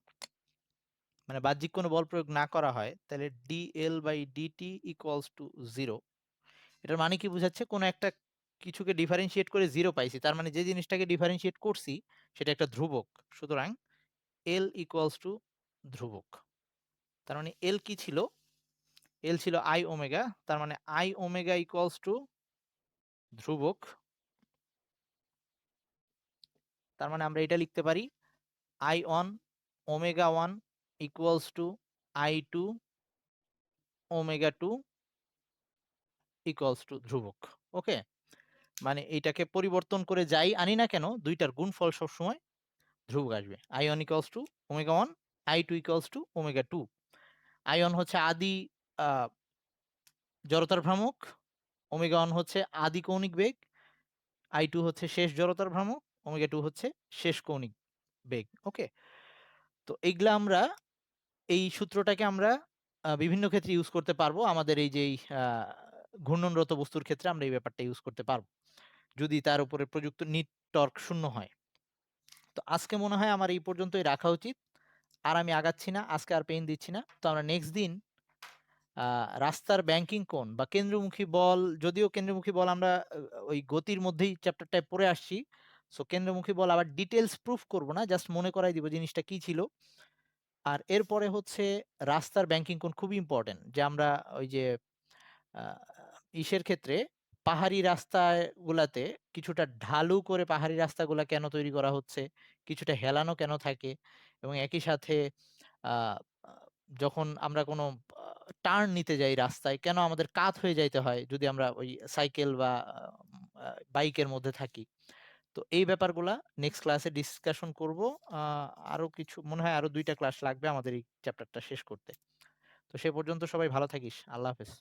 A: মানে বাহ্যিক কোনো বল প্রয়োগ না করা হয়, তাহলে DL by DT equals to zero. এটার মানে কি বোঝাচ্ছে? কোনো একটা কিছুকে ডিফারেন্সিয়েট করে জিরো পাইছি, তার মানে যে জিনিসটাকে ডিফারেন্সিয়েট করছি সেটা একটা ধ্রুবক, সুতরাং এল ইকুয়ালস টু ধ্রুবক। তার মানে এল কি ছিল? এল ছিল আই ওমেগা, তার মানে আই ওমেগা ইকুয়ালস টু ধ্রুবক। তার মানে আমরা এটা লিখতে পারি I one omega one equals to I two omega two equals to ধ্রুবক। ওকে, মানে এইটাকে পরিবর্তন করে যাই আনি না কেন, দুইটার গুণফল সবসময় ধ্রুবক আসবে। I one equals to omega one, I two equals to omega two. I one হচ্ছে আদি জড়তার ভ্রামক, ওমেগা ওয়ান হচ্ছে আদি কৌণিক বেগ, আই টু হচ্ছে শেষ জড়তার ভ্রামক, ওমেগা টু হচ্ছে শেষ কৌণিক বেগ। ওকে, তো এইগুলা আমরা, এই সূত্রটাকে আমরা বিভিন্ন ক্ষেত্রে ইউজ করতে পারবো। আমাদের এই যে ঘূর্ণনরত বস্তুর ক্ষেত্রে আমরা এই ব্যাপারটা ইউজ করতে পারবো, যদি তার উপরে প্রযুক্ত নিট টর্ক শূন্য হয়। তো আজকে মনে হয় আমার এই পর্যন্তই রাখা উচিত, আর আমি আগাচ্ছি না, আজকে আর পেন দিচ্ছি না। তো আমরা নেক্সট দিন রাস্তার ব্যাংকিং কোণ বা কেন্দ্রমুখী বল, যদিও কেন্দ্রমুখী বল আমরা ওই গতির মধ্যেই চ্যাপ্টারটায় পড়ে আসছি, সো কেন্দ্রমুখী বল আবার ডিটেলস প্রুফ করব না, জাস্ট মনে করাই দিব জিনিসটা কি ছিল। আর এরপরে হচ্ছে রাস্তার ব্যাংকিং কোণ খুবই ইম্পর্টেন্ট, যে আমরা ওই যে আহ, ইসের ক্ষেত্রে পাহাড়ি রাস্তাগুলাতে কিছুটা ঢালু করে পাহাড়ি রাস্তাগুলা কেন তৈরি করা হচ্ছে, কিছুটা হেলানো কেন থাকে, এবং একই সাথে আহ, আহ, যখন আমরা কোনো টার্ন নিতে যাই রাস্তায়, কেন আমাদের কাত হয়ে যাইতে হয় যদি আমরা ওই সাইকেল বা বাইকের মধ্যে থাকি। তো এই ব্যাপারগুলা নেক্সট ক্লাসে ডিসকাশন করব। আরো কিছু মনে হয় আরো 2টা ক্লাস লাগবে আমাদের এই চ্যাপ্টারটা শেষ করতে। তো সে পর্যন্ত সবাই ভালো থাকিস, আল্লাহ হাফেজ।